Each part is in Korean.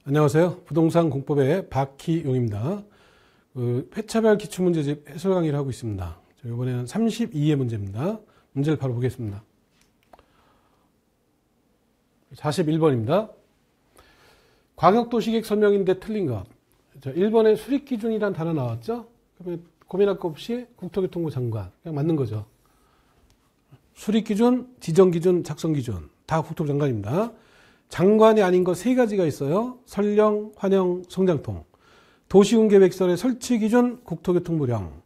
안녕하세요. 부동산 공법의 박희용입니다. 회차별 기출문제집 해설 강의를 하고 있습니다. 이번에는 32의 문제입니다. 문제를 바로 보겠습니다. 41번입니다. 광역도시계획 설명인데 틀린 것. 1번에 수립기준이란 단어 나왔죠? 그러면 고민할 거 없이 국토교통부 장관. 그냥 맞는 거죠. 수립기준, 지정기준, 작성기준. 다 국토부 장관입니다. 장관이 아닌 거 세 가지가 있어요. 설령, 환영, 성장통. 도시군계획설의 설치기준, 국토교통부령.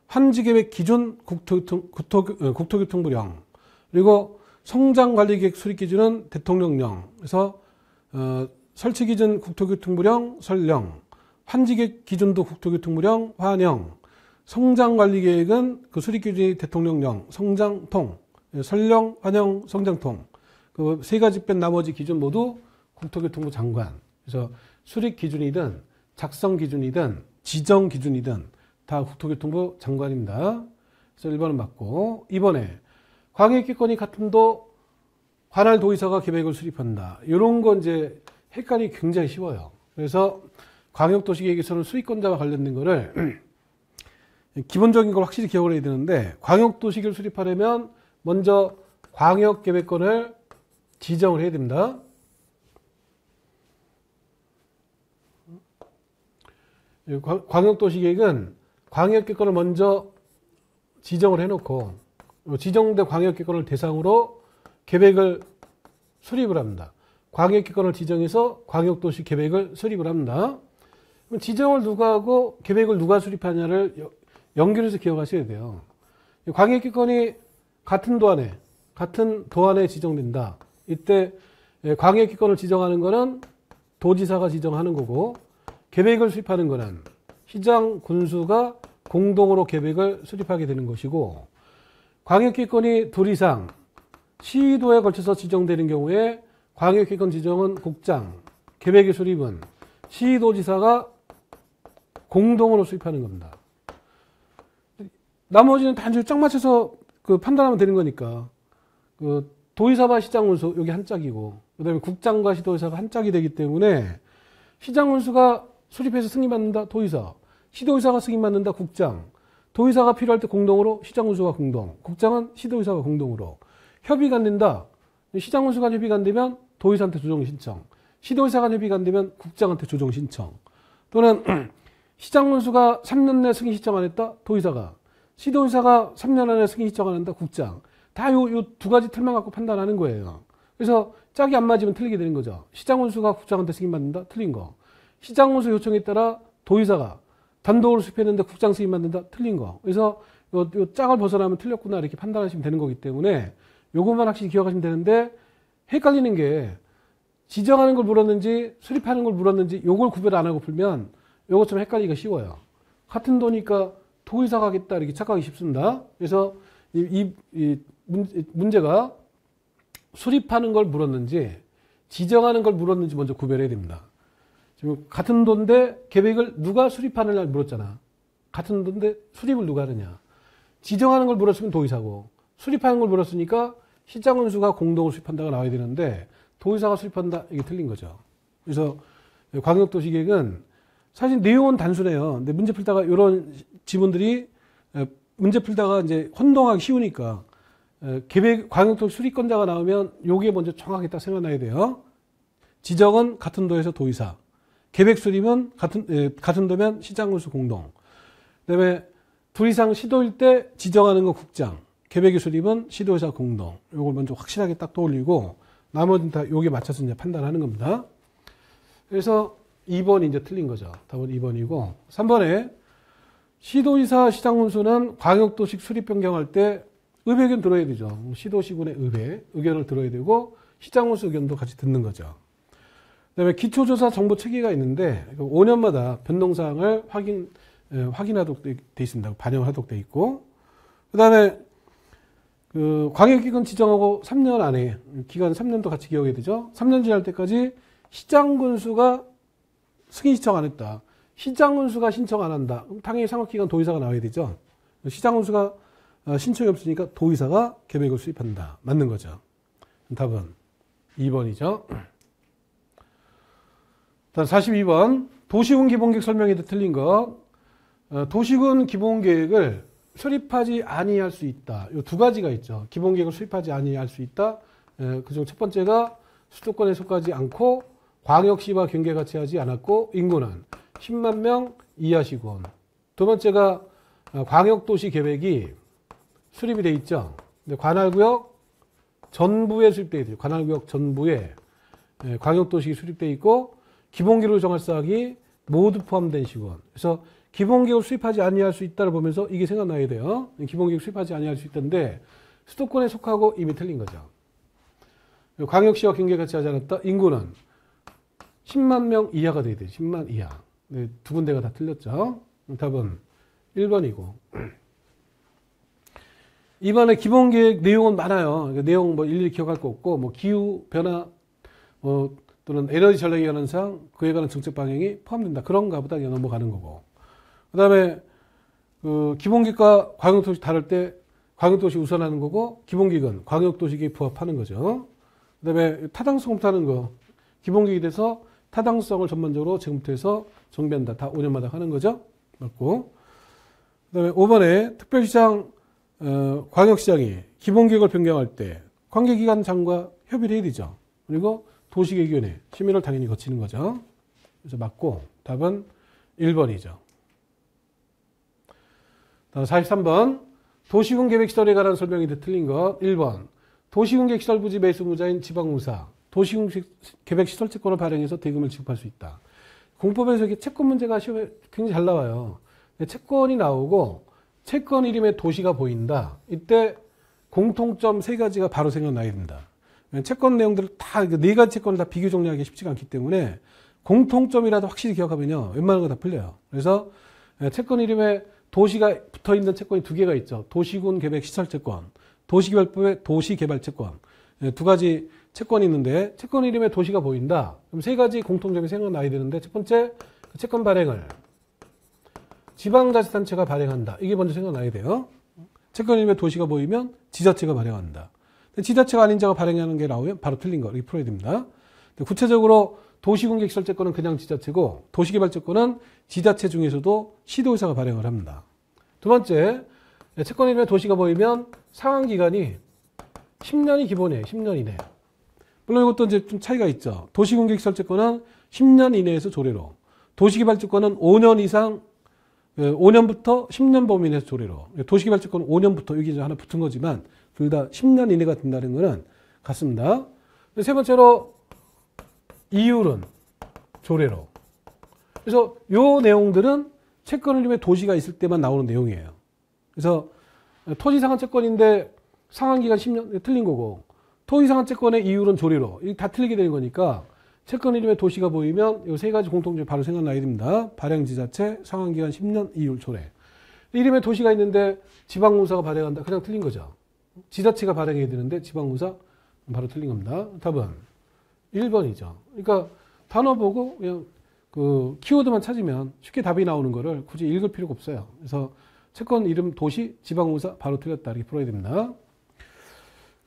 환지계획 기준, 국토교통부령. 그리고 성장관리계획 수립기준은 대통령령. 그래서 설치기준 국토교통부령, 설령. 환지계획 기준도 국토교통부령, 환영. 성장관리계획은 그 수립기준이 대통령령, 성장통. 설령, 환영, 성장통. 그 세 가지 뺀 나머지 기준 모두 국토교통부 장관. 그래서 수립 기준이든 작성 기준이든 지정 기준이든 다 국토교통부 장관입니다. 그래서 1번은 맞고, 2번에 광역기권이 같은 도 관할 도의사가 계획을 수립한다. 이런 건 이제 헷갈리기 굉장히 쉬워요. 그래서 광역도시계획에서는 수립권자와 관련된 거를 기본적인 걸 확실히 기억을 해야 되는데, 광역도시계획을 수립하려면 먼저 광역계획권을 지정을 해야 됩니다. 광역도시계획은 광역계획권을 먼저 지정을 해놓고 지정된 광역계획권을 대상으로 계획을 수립을 합니다. 광역계획권을 지정해서 광역도시계획을 수립을 합니다. 그럼 지정을 누가 하고 계획을 누가 수립하냐를 연결해서 기억하셔야 돼요. 광역계획권이 같은 도안에 지정된다. 이때 광역기권을 지정하는 거는 도지사가 지정하는 거고, 계획을 수립하는 거는 시장, 군수가 공동으로 계획을 수립하게 되는 것이고, 광역기권이 둘 이상 시도에 걸쳐서 지정되는 경우에 광역기권 지정은 국장, 계획의 수립은 시도지사가 공동으로 수립하는 겁니다. 나머지는 단순히 짝 맞춰서 판단하면 되는 거니까. 도의사와 시장군수 여기 한 짝이고, 그 다음에 국장과 시도의사가 한 짝이 되기 때문에 시장군수가 수립해서 승인받는다 도의사, 시도의사가 승인받는다 국장, 도의사가 필요할 때 공동으로 시장군수가 공동, 국장은 시도의사가 공동으로 협의가 안 된다. 시장군수가 협의가 안 되면 도의사한테 조정 신청, 시도의사가 협의가 안 되면 국장한테 조정 신청, 또는 시장군수가 3년 내 승인 신청 안 했다 도의사가, 시도의사가 3년 안에 승인 신청 안 한다 국장. 다 요 두 가지 틀만 갖고 판단하는 거예요. 그래서 짝이 안 맞으면 틀리게 되는 거죠. 시장군수가 국장한테 승인받는다? 틀린 거. 시장군수 요청에 따라 도의사가 단독으로 수립했는데 국장 승인받는다? 틀린 거. 그래서 요 짝을 벗어나면 틀렸구나 이렇게 판단하시면 되는 거기 때문에 요것만 확실히 기억하시면 되는데, 헷갈리는 게 지정하는 걸 물었는지 수립하는 걸 물었는지 요걸 구별 안 하고 풀면 요것 좀 헷갈리기가 쉬워요. 같은 도니까 도의사가 하겠다 이렇게 착각하기 쉽습니다. 그래서 이 문제가 수립하는 걸 물었는지 지정하는 걸 물었는지 먼저 구별해야 됩니다. 지금 같은 도인데 계획을 누가 수립하느냐 물었잖아. 같은 도인데 수립을 누가 하느냐. 지정하는 걸 물었으면 도의사고, 수립하는 걸 물었으니까 시장군수가 공동으로 수립한다가 나와야 되는데 도의사가 수립한다, 이게 틀린 거죠. 그래서 광역도시계획은 사실 내용은 단순해요. 근데 문제 풀다가 이런 지문들이 문제 풀다가 이제 혼동하기 쉬우니까 계획 광역도시 수립권자가 나오면 요게 먼저 정확히 딱 생각나야 돼요. 지정은 같은 도에서 도의사, 계획 수립은 같은 도면 시장군수 공동, 그다음에 둘 이상 시도일 때 지정하는 거 국장, 계획의 수립은 시도의사 공동. 요걸 먼저 확실하게 딱 떠올리고 나머지는 다 요게 맞춰서 이제 판단하는 겁니다. 그래서 2번이 이제 틀린 거죠. 답은 2번이고, 3번에 시도의사, 시장군수는 광역도시 수립 변경할 때 의견 들어야 되죠. 시도시군의 의견을 들어야 되고, 시장군수 의견도 같이 듣는 거죠. 그 다음에 기초조사 정보 체계가 있는데 5년마다 변동사항을 확인하도록 돼 있습니다. 반영하도록 돼 있고, 그 다음에 광역기관 지정하고 3년 안에, 기간 3년도 같이 기억해야 되죠. 3년 지날 때까지 시장군수가 승인 신청 안 했다. 시장군수가 신청 안 한다. 그럼 당연히 상업기관 도의사가 나와야 되죠. 시장군수가 신청이 없으니까 도의사가 계획을 수립한다. 맞는 거죠. 답은 2번이죠. 다음 42번. 도시군 기본계획 설명에 틀린 거. 도시군 기본계획을 수립하지 아니할 수 있다. 이 두 가지가 있죠. 기본계획을 수립하지 아니할 수 있다. 그중 첫 번째가 수도권에 속하지 않고 광역시와 경계가 채하지 않았고 인구는 10만 명 이하 시군. 두 번째가 광역도시 계획이 수립이 돼 있죠. 근데 관할구역 전부에 수립되어 있죠. 관할구역 전부에 광역도시 수립되어 있고 기본계획을 정할 사항이 모두 포함된 시군. 그래서 기본계획을 수립하지 아니할 수 있다를 보면서 이게 생각나야 돼요. 기본계획 수립하지 아니할 수 있다는데 수도권에 속하고 이미 틀린 거죠. 광역시와 경계가 채하지 않았다. 인구는 10만 명 이하가 돼야 돼요. 10만 이하. 네, 두 군데가 다 틀렸죠. 답은 1번이고. 이번에 기본계획 내용은 많아요. 그러니까 내용 뭐 일일이 기억할 거 없고, 뭐 기후 변화, 또는 에너지 전략에 관한 사항, 그에 관한 정책 방향이 포함된다. 그런가 보다 그냥 넘어가는 거고. 그 다음에, 기본계획과 광역도시 다룰 때 광역도시 우선하는 거고, 기본계획은 광역도시계획에 부합하는 거죠. 그 다음에 타당성 검토하는 거. 기본계획에 대해서 타당성을 전반적으로 지금부터 해서 정비한다. 다 5년마다 하는 거죠. 맞고. 그 다음에 5번에 특별시장, 광역시장이 기본계획을 변경할 때 관계기관장과 협의를 해야 되죠. 그리고 도시계획위원회 심의를 당연히 거치는 거죠. 그래서 맞고 답은 1번이죠. 다음 43번 도시군 계획시설에 관한 설명이 틀린 것 1번 도시군 계획시설 부지 매수무자인 지방공사 도시군 계획시설채권을 발행해서 대금을 지급할 수 있다. 공법에서 이렇게 채권 문제가 시험에 굉장히 잘 나와요. 채권이 나오고 채권 이름에 도시가 보인다. 이때 공통점 세 가지가 바로 생각나야 된다. 채권 내용들을 다, 네 가지 채권을 다 비교 정리하기 쉽지가 않기 때문에 공통점이라도 확실히 기억하면요. 웬만한 거 다 풀려요. 그래서 채권 이름에 도시가 붙어 있는 채권이 두 개가 있죠. 도시군 계획 시설 채권, 도시개발법의 도시개발 채권. 두 가지 채권이 있는데 채권 이름에 도시가 보인다. 그럼 세 가지 공통점이 생각나야 되는데 첫 번째, 채권 발행을 지방자치단체가 발행한다. 이게 먼저 생각나야 돼요. 채권 이름에 도시가 보이면 지자체가 발행한다. 지자체가 아닌 자가 발행하는 게 나오면 바로 틀린 거. 이렇게 풀어야 됩니다. 구체적으로 도시군계획시설채권은 그냥 지자체고 도시개발채권은 지자체 중에서도 시도의사가 발행을 합니다. 두 번째, 채권 이름에 도시가 보이면 상환기간이 10년이 기본이에요. 10년 이내. 물론 이것도 이제 좀 차이가 있죠. 도시군계획시설채권은 10년 이내에서 조례로, 도시개발채권은 5년 이상 5년부터 10년 범위 내에서 조례로. 도시개발채권은 5년부터 여기 이제 하나 붙은 거지만 둘 다 10년 이내가 된다는 거는 같습니다. 세 번째로 이율은 조례로. 그래서 요 내용들은 채권 이름에 도시가 있을 때만 나오는 내용이에요. 그래서 토지 상한 채권인데 상환기간 10년 틀린 거고 토지 상한 채권의 이율은 조례로. 이게 다 틀리게 되는 거니까 채권 이름에 도시가 보이면 이 세 가지 공통점이 바로 생각나야 됩니다. 발행지자체, 상환기간 10년, 이율, 조례. 이름에 도시가 있는데 지방공사가 발행한다. 그냥 틀린 거죠. 지자체가 발행해야 되는데 지방공사 바로 틀린 겁니다. 답은 1번이죠. 그러니까 단어 보고 그냥 그 키워드만 찾으면 쉽게 답이 나오는 거를 굳이 읽을 필요가 없어요. 그래서 채권 이름 도시, 지방공사 바로 틀렸다. 이렇게 풀어야 됩니다.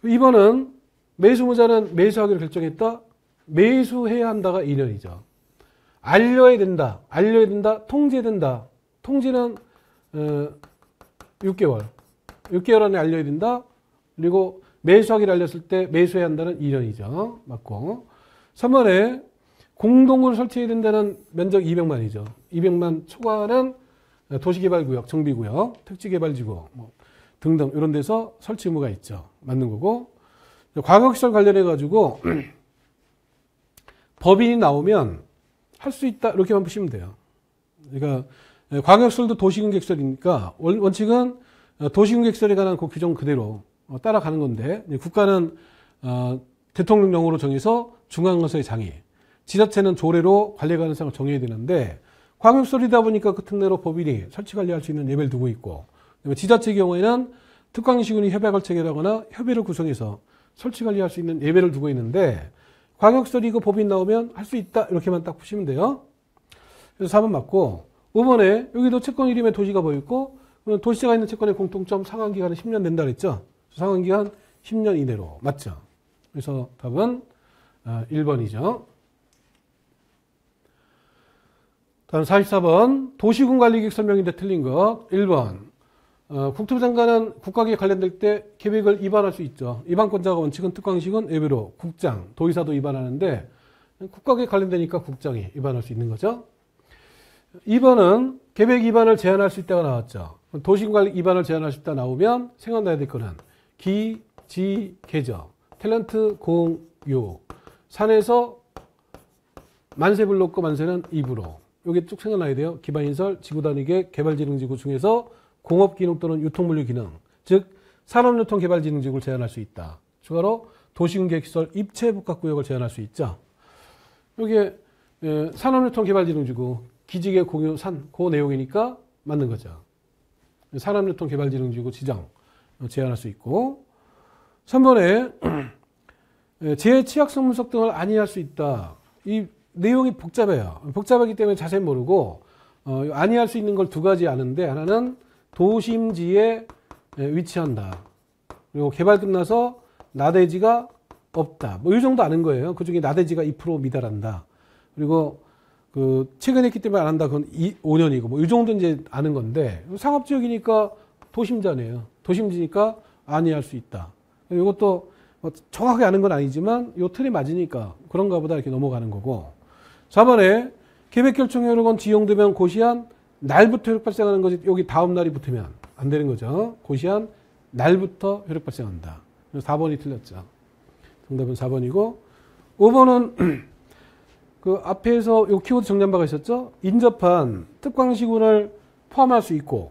2번은 매수무자는 매수하기로 결정했다. 매수해야 한다가 2년이죠. 알려야 된다. 알려야 된다. 통지해야 된다. 통지는 6개월. 6개월 안에 알려야 된다. 그리고 매수하기를 알렸을 때 매수해야 한다는 2년이죠. 맞고. 3번에 공동구를 설치해야 된다는 면적 200만이죠. 200만 초과는 도시개발구역, 정비구역, 택지개발지구 뭐 등등 이런 데서 설치 의무가 있죠. 맞는 거고. 광역시설 관련해 가지고 법인이 나오면 할 수 있다 이렇게만 보시면 돼요. 그러니까 광역시설도 도시군계획시설이니까 원칙은 도시군계획시설에 관한 그 규정 그대로 따라가는 건데 국가는 대통령령으로 정해서 중앙건설의 장이, 지자체는 조례로 관리 가능 사항을 정해야 되는데 광역시설이다 보니까 그 특례로 법인이 설치 관리할 수 있는 예배를 두고 있고 지자체의 경우에는 특광시군이 협약을 체결하거나 협의를 구성해서 설치 관리할 수 있는 예배를 두고 있는데 광역시설이 그 법인 나오면 할 수 있다 이렇게만 딱 보시면 돼요. 그래서 4번 맞고 5번에 여기도 채권 이름에 도시가 보였고 도시가 있는 채권의 공통점 상환기간은 10년 된다 그랬죠. 상환기간 10년 이내로 맞죠. 그래서 답은 1번이죠. 다음 44번 도시군 관리계획 설명인데 틀린 거. 1번 국토부 장관은 국가계획 관련될 때 계획을 위반할 수 있죠. 위반권자가 원칙은 특광식은 예외로 국장, 도의사도 위반하는데 국가계획 관련되니까 국장이 위반할 수 있는 거죠. 2번은 계획 위반을 제한할 수 있다가 나왔죠. 도시군 관리 위반을 제한할 수 있다 나오면 생각나야 될 거는 기, 지, 계죠. 탤런트, 공, 요. 산에서 만세 불렀고 만세는 입으로. 요게 쭉 생각나야 돼요. 기반인설, 지구단위계, 개발진흥지구 중에서 공업기능 또는 유통물류기능, 즉 산업유통개발진흥지구를 제한할 수 있다. 추가로 도시군계획시설 입체복합구역을 제한할 수 있죠. 요게 산업유통개발진흥지구, 기지개 공유 산, 그 내용이니까 맞는 거죠. 산업유통개발진흥지구 지정 제한할 수 있고. 3번에 제취약성 분석 등을 안이할 수 있다. 이 내용이 복잡해요. 복잡하기 때문에 자세히 모르고 안이할 수 있는 걸 두 가지 아는데, 하나는 도심지에 위치한다. 그리고 개발 끝나서 나대지가 없다. 뭐 이 정도 아는 거예요. 그 중에 나대지가 2% 미달한다. 그리고 최근에 했기 때문에 안 한다. 그건 5년이고 뭐 이 정도 이제 아는 건데, 상업지역이니까 도심자네요. 도심지니까 안이할 수 있다. 이것도 정확하게 아는 건 아니지만 요 틀이 맞으니까 그런가 보다 이렇게 넘어가는 거고. 4번에 계획결정효력은 지용되면 고시한 날부터 효력 발생하는 거지, 여기 다음 날이 붙으면 안 되는 거죠. 고시한 날부터 효력 발생한다. 그래서 4번이 틀렸죠. 정답은 4번이고. 5번은 그 앞에서 요 키워드 정리한 바가 있었죠. 인접한 특광시군을 포함할 수 있고,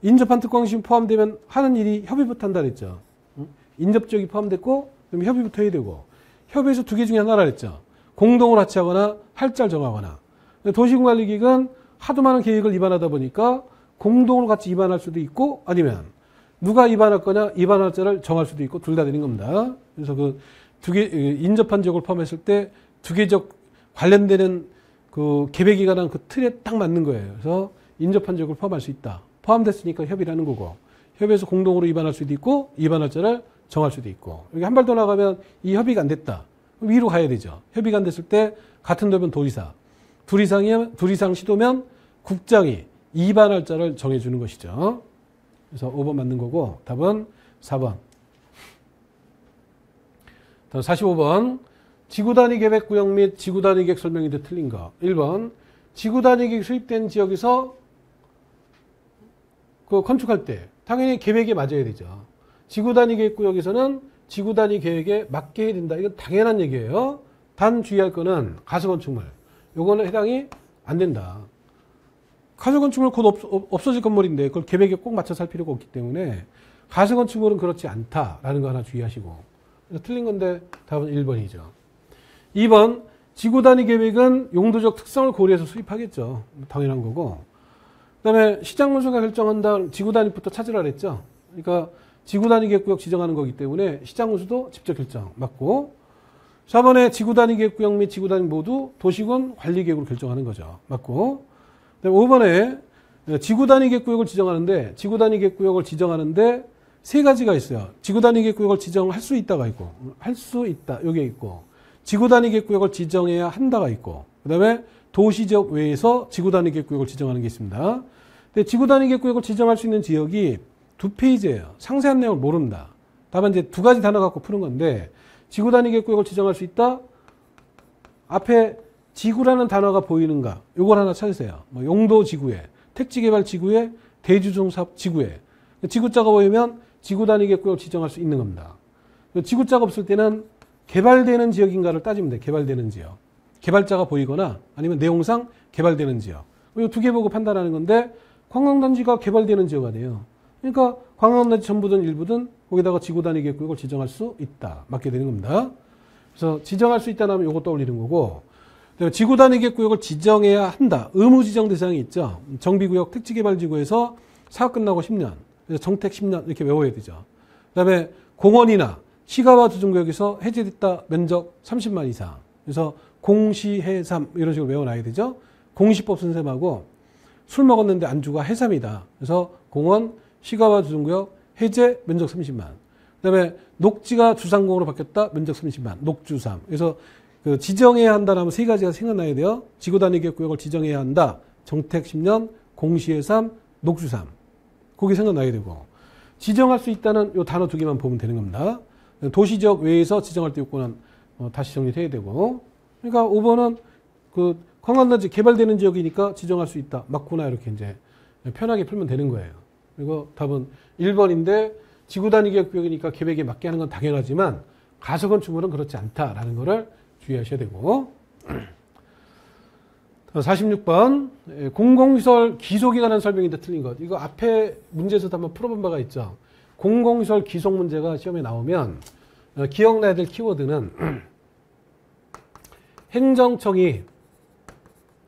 인접한 특광시군 포함되면 하는 일이 협의부터 한다 그랬죠. 인접지역이 포함됐고, 그럼 협의부터 해야 되고, 협의에서 두 개 중에 하나라 그랬죠. 공동으로 합치하거나 할자를 정하거나. 도시군관리기획은 하도 많은 계획을 위반하다 보니까 공동으로 같이 위반할 수도 있고, 아니면 누가 위반할 거냐, 위반할 자를 정할 수도 있고, 둘 다 되는 겁니다. 그래서 그 두 개, 인접한 지역을 포함했을 때 두 개적 관련되는 그 계획이 관한 그 틀에 딱 맞는 거예요. 그래서 인접한 지역을 포함할 수 있다. 포함됐으니까 협의를 하는 거고, 협의에서 공동으로 위반할 수도 있고, 위반할 자를 정할 수도 있고. 여기 한 발 더 나가면 이 협의가 안 됐다. 위로 가야 되죠. 협의가 안 됐을 때 같은 도면 도의사, 둘 이상 시도면 국장이 위반할 자를 정해주는 것이죠. 그래서 5번 맞는 거고, 답은 4번. 다음 45번. 지구단위 계획구역 및 지구단위 계획 설명인데 틀린 거. 1번. 지구단위 계획 수립된 지역에서 그 건축할 때 당연히 계획에 맞아야 되죠. 지구단위 계획구역에서는 지구단위 계획에 맞게 해야 된다. 이건 당연한 얘기예요. 단 주의할 거는 가설건축물. 요거는 해당이 안 된다. 가설건축물 곧 없어질 건물인데 그걸 계획에 꼭 맞춰 살 필요가 없기 때문에 가설건축물은 그렇지 않다라는 거 하나 주의하시고. 그래서 틀린 건데 답은 1번이죠. 2번. 지구단위 계획은 용도적 특성을 고려해서 수립하겠죠. 당연한 거고. 그 다음에 시장문수가 결정한다. 지구단위부터 찾으라 그랬죠. 그러니까 지구단위 계획구역 지정하는 거기 때문에 시장문수도 직접 결정 맞고. 4번에 지구단위 계획구역 및 지구단위 모두 도시군 관리계획으로 결정하는 거죠. 맞고. 그다음에 5번에 지구단위 계획구역을 지정하는데, 지구단위 계획구역을 지정하는데 세 가지가 있어요. 지구단위 계획구역을 지정할 수 있다가 있고, 할 수 있다 여기에 있고, 지구단위 계획구역을 지정해야 한다가 있고, 그 다음에 도시지역 외에서 지구단위 계획구역을 지정하는 게 있습니다. 근데 지구단위 계획구역을 지정할 수 있는 지역이 2페이지예요. 상세한 내용을 모른다. 다만 이제 두 가지 단어 갖고 푸는 건데, 지구단위 계획구역을 지정할 수 있다. 앞에 지구라는 단어가 보이는가? 요걸 하나 찾으세요. 뭐 용도지구에, 택지개발지구에, 대주종사업지구에. 지구자가 보이면 지구단위 계획구역을 지정할 수 있는 겁니다. 지구자가 없을 때는 개발되는 지역인가를 따지면 돼. 개발되는 지역. 개발자가 보이거나 아니면 내용상 개발되는 지역. 이 두 개 보고 판단하는 건데, 관광단지가 개발되는 지역이 돼요. 그러니까 관광단지 전부든 일부든 거기다가 지구단위 계획구역을 지정할 수 있다. 맞게 되는 겁니다. 그래서 지정할 수 있다 하면 이거 떠올리는 거고, 지구단위 계획구역을 지정해야 한다. 의무 지정 대상이 있죠. 정비구역 택지개발지구에서 사업 끝나고 10년, 그래서 정택 10년 이렇게 외워야 되죠. 그다음에 공원이나 시가와 주중구역에서 해제됐다. 면적 30만 이상. 그래서 공시해삼 이런 식으로 외워놔야 되죠. 공시법 선생님하고 술 먹었는데 안주가 해삼이다. 그래서 공원, 시가와 주중구역, 해제, 면적 30만. 그 다음에 녹지가 주상공으로 바뀌었다. 면적 30만. 녹주삼. 그래서 그 지정해야 한다라면 세 가지가 생각나야 돼요. 지구단위계획구역을 지정해야 한다. 정택 10년, 공시예산, 녹수삼. 그게 생각나야 되고. 지정할 수 있다는 요 단어 두 개만 보면 되는 겁니다. 도시지역 외에서 지정할 때 요건은 다시 정리해야 되고. 그러니까 5번은 그 관광단지 개발되는 지역이니까 지정할 수 있다. 맞구나. 이렇게 이제 편하게 풀면 되는 거예요. 그리고 답은 1번인데 지구단위계획구역이니까 계획에 맞게 하는 건 당연하지만 가설건축물은 그렇지 않다라는 거를 주의하셔야 되고. 46번 공공시설 기속에 관한 설명인데 틀린 것. 이거 앞에 문제에서도 한번 풀어본 바가 있죠. 공공시설 기속 문제가 시험에 나오면 기억나야 될 키워드는 행정청이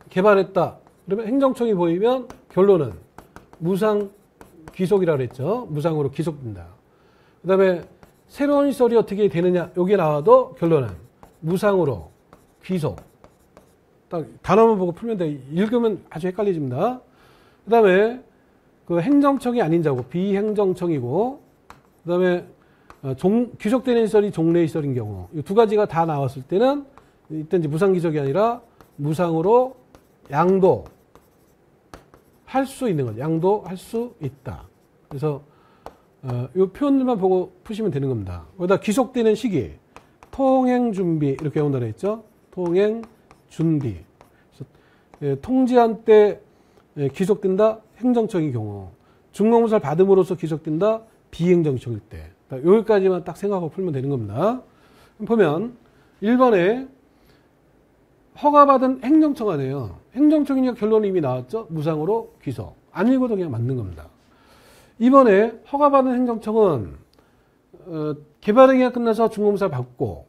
개발했다. 그러면 행정청이 보이면 결론은 무상 귀속이라고 그랬죠. 무상으로 귀속된다. 그 다음에 새로운 시설이 어떻게 되느냐. 여기 나와도 결론은 무상으로 귀속. 딱 단어만 보고 풀면 돼. 읽으면 아주 헷갈리집니다. 그 다음에 그 행정청이 아닌 자고 비행정청이고, 그 다음에 귀속되는 시설이 종래 시설인 경우, 이 두 가지가 다 나왔을 때는 이때 이제 무상 귀속이 아니라 무상으로 양도 할 수 있는 거죠. 양도할 수 있다. 그래서 이 표현들만 보고 푸시면 되는 겁니다. 거기다 귀속되는 시기, 통행준비 이렇게 외운다고 했죠. 통행준비. 통지한 때 귀속된다. 행정청의 경우. 중공무사를 받음으로써 귀속된다. 비행정청일 때. 여기까지만 딱 생각하고 풀면 되는 겁니다. 보면 1번에 허가받은 행정청 안에요. 행정청이니까 결론이 이미 나왔죠. 무상으로 귀속. 안 읽어도 그냥 맞는 겁니다. 이번에 허가받은 행정청은 개발행위가 끝나서 중공무사를 받고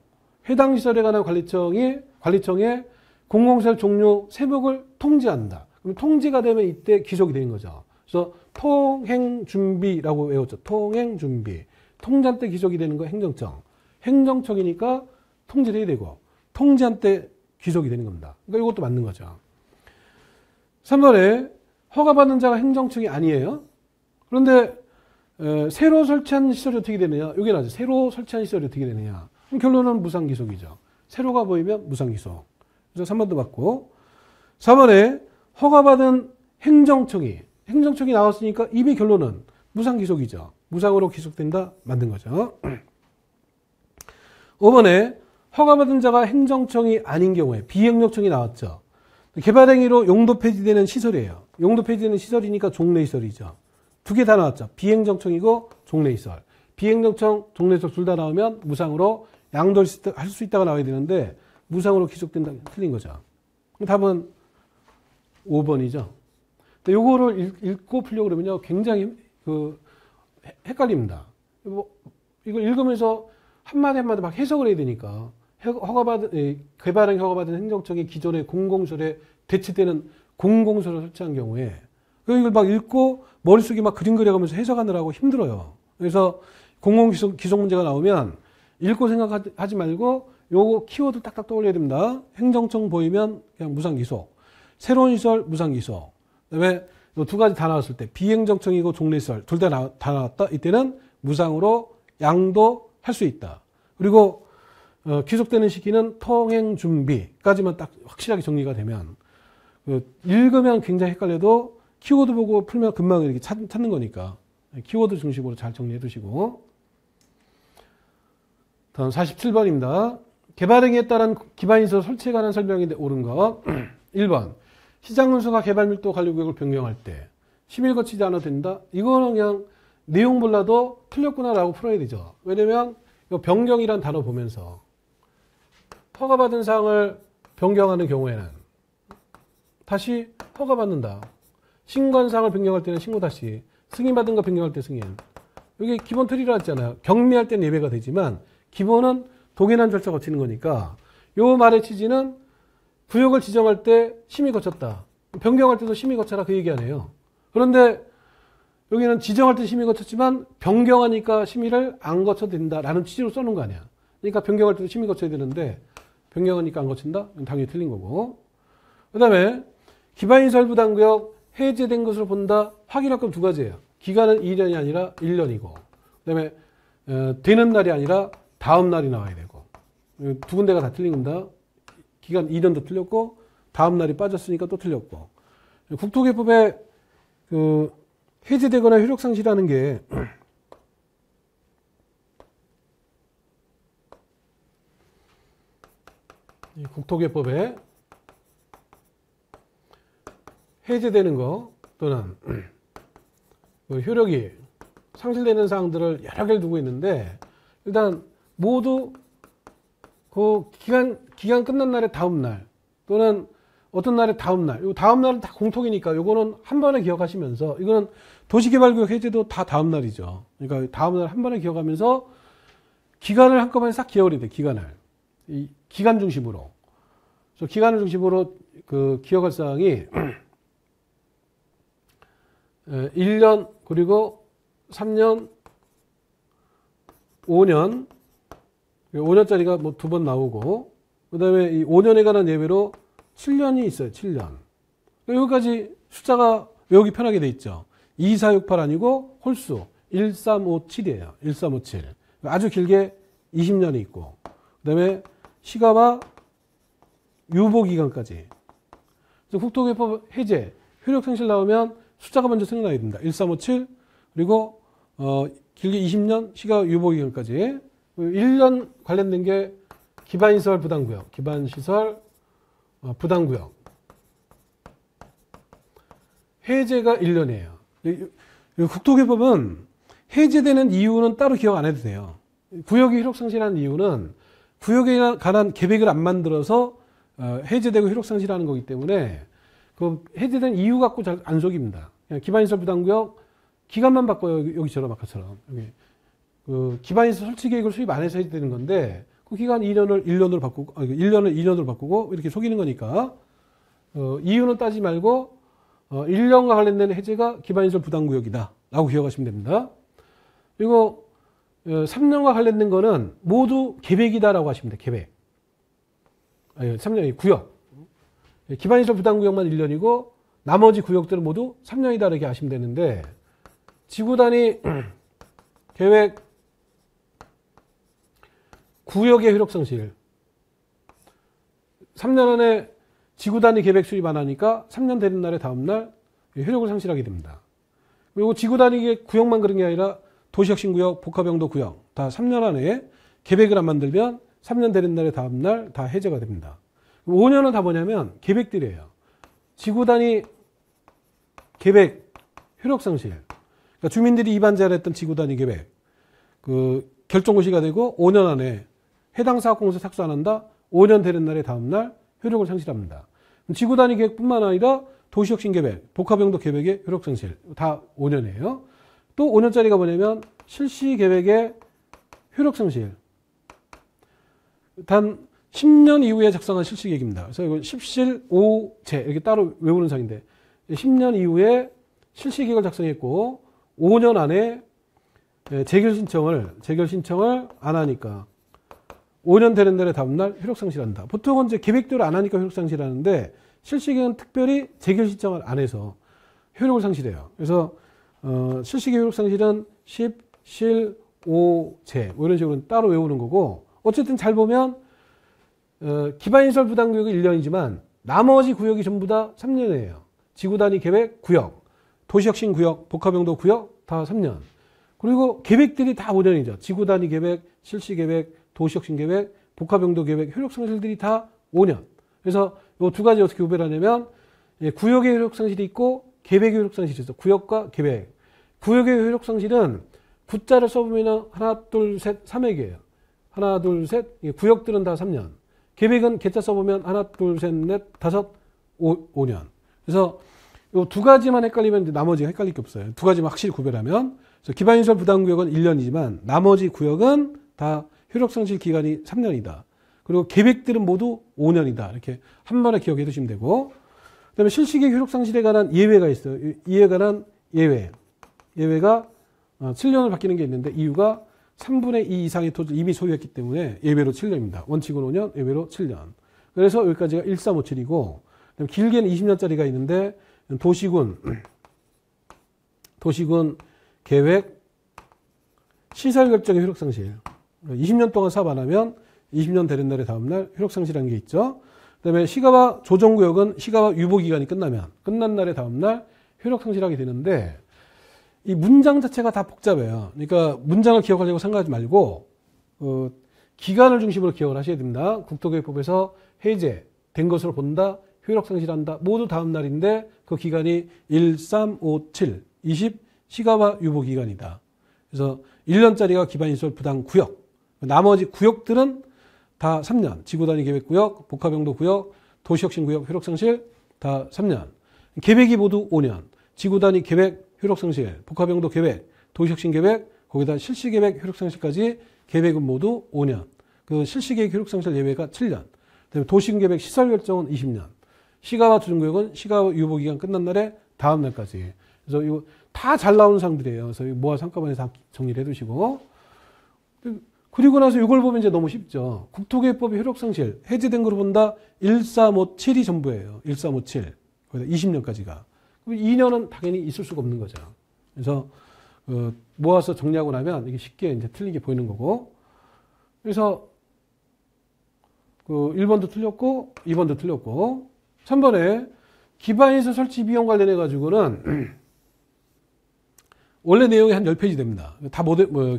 해당 시설에 관한 관리청에 공공시설 종료 세목을 통지한다. 그럼 통지가 되면 이때 귀속이 되는 거죠. 그래서 통행준비라고 외웠죠. 통행준비. 통지한 때 귀속이 되는 거 행정청. 행정청이니까 통지를 해야 되고 통지한 때 귀속이 되는 겁니다. 그러니까 이것도 맞는 거죠. 3번에 허가받는 자가 행정청이 아니에요. 그런데 새로 설치한 시설이 어떻게 되느냐. 여기 나죠. 새로 설치한 시설이 어떻게 되느냐. 그럼 결론은 무상귀속이죠. 새로가 보이면 무상귀속. 그래서 3번도 맞고. 4번에 허가받은 행정청이 나왔으니까 이미 결론은 무상귀속이죠. 무상으로 귀속된다. 만든 거죠. 5번에 허가받은 자가 행정청이 아닌 경우에 비행정청이 나왔죠. 개발행위로 용도 폐지되는 시설이에요. 용도 폐지되는 시설이니까 종래시설이죠. 두 개 다 나왔죠. 비행정청이고 종래시설. 비행정청, 종래시설 둘 다 나오면 무상으로 양도할 수 있다가 나와야 되는데 무상으로 귀속된다. 틀린 거죠. 답은 5번이죠. 요거를 읽고 풀려고 그러면요. 굉장히 헷갈립니다. 이걸 읽으면서 한마디 한마디 막 해석을 해야 되니까 개발행 허가받은 행정청이 기존의 공공시설에 대체되는 공공시설을 설치한 경우에 이걸 막 읽고 머릿속에 막 그림 그려가면서 해석하느라고 힘들어요. 그래서 공공기속 문제가 나오면 읽고 생각하지 말고 요거 키워드 딱딱 떠올려야 됩니다. 행정청 보이면 그냥 무상기속. 새로운 시설 무상기속. 그다음에 두 가지 다 나왔을 때 비행정청이고 종래시설 둘 다 나왔다. 이때는 무상으로 양도할 수 있다. 그리고 귀속되는 시기는 통행준비까지만 딱 확실하게 정리가 되면 읽으면 굉장히 헷갈려도 키워드 보고 풀면 금방 이렇게 찾는 거니까 키워드 중심으로 잘 정리해 두시고. 다음 47번입니다. 개발행위에 따른 기반시설 설치에 관한 설명인데 옳은 거. 1번 시장군수가 개발밀도 관리구역을 변경할 때 심의를 거치지 않아도 된다. 이거는 그냥 내용 몰라도 틀렸구나라고 풀어야 되죠. 왜냐면 이 변경이란 단어 보면서 허가받은 사항을 변경하는 경우에는 다시 허가받는다. 신고사항을 변경할 때는 신고 다시, 승인받은 거 변경할 때 승인. 여기 기본 틀이라 했잖아요. 경미할 때는 예외가 되지만 기본은 동일한 절차 거치는 거니까 요 말의 취지는 구역을 지정할 때 심의 거쳤다. 변경할 때도 심의 거쳐라 그 얘기 아니에요. 그런데 여기는 지정할 때 심의 거쳤지만 변경하니까 심의를 안 거쳐도 된다라는 취지로 써놓은 거 아니야. 그러니까 변경할 때도 심의 거쳐야 되는데 변경하니까 안 거친다? 당연히 틀린 거고. 그 다음에 기반시설 부담구역 해제된 것으로 본다. 확인할 건 두 가지예요. 기간은 2년이 아니라 1년이고 그 다음에 되는 날이 아니라 다음 날이 나와야 되고 두 군데가 다 틀린 겁니다. 기간 2년도 틀렸고 다음 날이 빠졌으니까 또 틀렸고. 국토개법에 그 해제되거나 효력상실하는 게 이 국토개법에 해제되는 거 또는 그 효력이 상실되는 사항들을 여러 개를 두고 있는데 일단 모두 그 기간 끝난 날의 다음 날 또는 어떤 날의 다음 날, 요 다음 날은 다 공통이니까 요거는 한 번에 기억하시면서 이거는 도시개발구역 해제도 다 다음 날이죠. 그러니까 다음 날 한 번에 기억하면서 기간을 한꺼번에 싹 기억을 해야 돼. 기간을. 이 기간 중심으로. 그래서 기간을 중심으로 그 기억할 사항이 1년 그리고 3년 5년 5년짜리가 뭐 두 번 나오고 그 다음에 이 5년에 관한 예외로 7년이 있어요. 7년. 여기까지 숫자가 외우기 편하게 돼 있죠. 2468 아니고 홀수 1357이에요. 1357. 아주 길게 20년이 있고 그 다음에 시가와 유보기간까지. 국토개법 해제, 효력상실 나오면 숫자가 먼저 생각나야 됩니다. 1357 그리고 길게 20년 시가 유보기간까지. 1년 관련된 게 기반시설 부담구역, 기반시설 부담구역. 해제가 1년이에요. 국토개법은 해제되는 이유는 따로 기억 안 해도 돼요. 구역이 효력상실하는 이유는 구역에 관한 계획을 안 만들어서 해제되고 효력상실하는 거기 때문에 그 해제된 이유 갖고 잘 안 속입니다. 기반시설 부담구역 기간만 바꿔요. 여기처럼 아까처럼. 여기. 그 기반시설 설치 계획을 수립 안 해서 해제되는 건데 그 기간 2년을 1년으로 바꾸고 1년을 2년으로 바꾸고 이렇게 속이는 거니까 이유는 따지 말고 1년과 관련된 해제가 기반시설 부담구역이다 라고 기억하시면 됩니다. 그리고 3년과 관련된 거는 모두 계획이다 라고 하시면 돼요. 계획. 3년이 구역. 기반시설 부담구역만 1년이고 나머지 구역들은 모두 3년이다 이렇게 하시면 되는데 지구단위 계획 구역의 효력상실 3년 안에 지구단위 계획 수립 안 하니까 3년 되는 날의 다음 날 효력을 상실하게 됩니다. 그리고 지구단위 구역만 그런 게 아니라 도시혁신구역, 복합용도 구역 다 3년 안에 계획을 안 만들면 3년 되는 날의 다음 날 다 해제가 됩니다. 5년은 다 뭐냐면 계획들이에요. 지구단위 계획 효력상실. 그러니까 주민들이 이반 제안했던 지구단위 계획 그 결정고시가 되고 5년 안에 해당 사업공사 착수 안 한다. 5년 되는 날의 다음 날 효력을 상실합니다. 지구단위 계획뿐만 아니라 도시혁신계획, 복합용도 계획의 효력상실 다 5년이에요. 또 5년짜리가 뭐냐면 실시계획의 효력상실. 단 10년 이후에 작성한 실시계획입니다. 그래서 이건 10실 5제 이렇게 따로 외우는 상인데 10년 이후에 실시계획을 작성했고 5년 안에 재결 신청을 안 하니까 5년 되는 날의 다음 날 효력상실한다. 보통은 이제 계획대로 안 하니까 효력상실하는데 실시계획은 특별히 재결 신청을 안 해서 효력을 상실해요. 그래서 실시계획 효력상실은 10, 실, 5, 제 뭐 이런 식으로 따로 외우는 거고 어쨌든 잘 보면 기반시설 부담구역이 1년이지만 나머지 구역이 전부 다 3년이에요. 지구단위 계획 구역, 도시혁신구역, 복합용도 구역 다 3년. 그리고 계획들이 다 5년이죠. 지구단위 계획, 실시계획, 도시혁신계획, 복합용도 계획, 효력상실들이 다 5년. 그래서 이 두 가지 어떻게 구별을 하냐면 구역의 효력상실이 있고 계획의 효력상실이 있어. 구역과 계획. 구역의 효력상실은 구자를 써보면 하나, 둘, 셋, 3액이에요. 하나, 둘, 셋. 구역들은 다 3년. 계획은 개자 써보면 하나, 둘, 셋, 넷, 다섯, 5년. 그래서 이 두 가지만 헷갈리면 나머지가 헷갈릴 게 없어요. 두 가지만 확실히 구별하면. 그래서 기반시설 부담구역은 1년이지만 나머지 구역은 다 효력상실 기간이 3년이다. 그리고 계획들은 모두 5년이다. 이렇게 한 번에 기억해 두시면 되고. 그 다음에 실시계획 효력상실에 관한 예외가 있어요. 이에 관한 예외. 예외가 7년을 바뀌는 게 있는데 이유가 3분의 2 이상의 토지를 이미 소유했기 때문에 예외로 7년입니다. 원칙은 5년, 예외로 7년. 그래서 여기까지가 1357이고 길게는 20년짜리가 있는데 도시군 계획 시설결정의 효력상실. 20년 동안 사업 안 하면 20년 되는 날의 다음 날 효력상실하는 게 있죠. 그다음에 시가와 조정구역은 시가와 유보기간이 끝나면 끝난 날의 다음날 효력 상실하게 되는데 이 문장 자체가 다 복잡해요. 그러니까 문장을 기억하려고 생각하지 말고 기간을 중심으로 기억을 하셔야 됩니다. 국토교육법에서 해제된 것으로 본다, 효력 상실한다 모두 다음 날인데 그 기간이 1, 3, 5, 7, 20 시가와 유보 기간이다. 그래서 1년짜리가 기반시설 부당 구역, 나머지 구역들은 다 3년, 지구단위 계획구역, 복합용도구역, 도시혁신구역 효력상실 다 3년, 계획이 모두 5년, 지구단위 계획 효력상실, 복합용도 계획, 도시혁신계획, 거기다 실시계획 효력상실까지 계획은 모두 5년, 그 실시계획 효력상실 예외가 7년, 그다음에 도시계획 시설결정은 20년, 시가와 조정구역은 시가와 유보기간 끝난 날에 다음 날까지. 그래서 이거 다 잘 나오는 사항들이에요. 그래서 모아서 한꺼번에 다 정리를 해두시고. 그리고 나서 이걸 보면 이제 너무 쉽죠. 국토계획법의 효력상실 해제된 거로 본다. 1357이 전부예요. 1357. 거기다 20년까지가. 2년은 당연히 있을 수가 없는 거죠. 그래서 모아서 정리하고 나면 이게 쉽게 이제 틀리게 보이는 거고. 그래서 1번도 틀렸고 2번도 틀렸고 3번에 기반시설 설치 비용 관련해 가지고는 원래 내용이 한 10페이지 됩니다. 다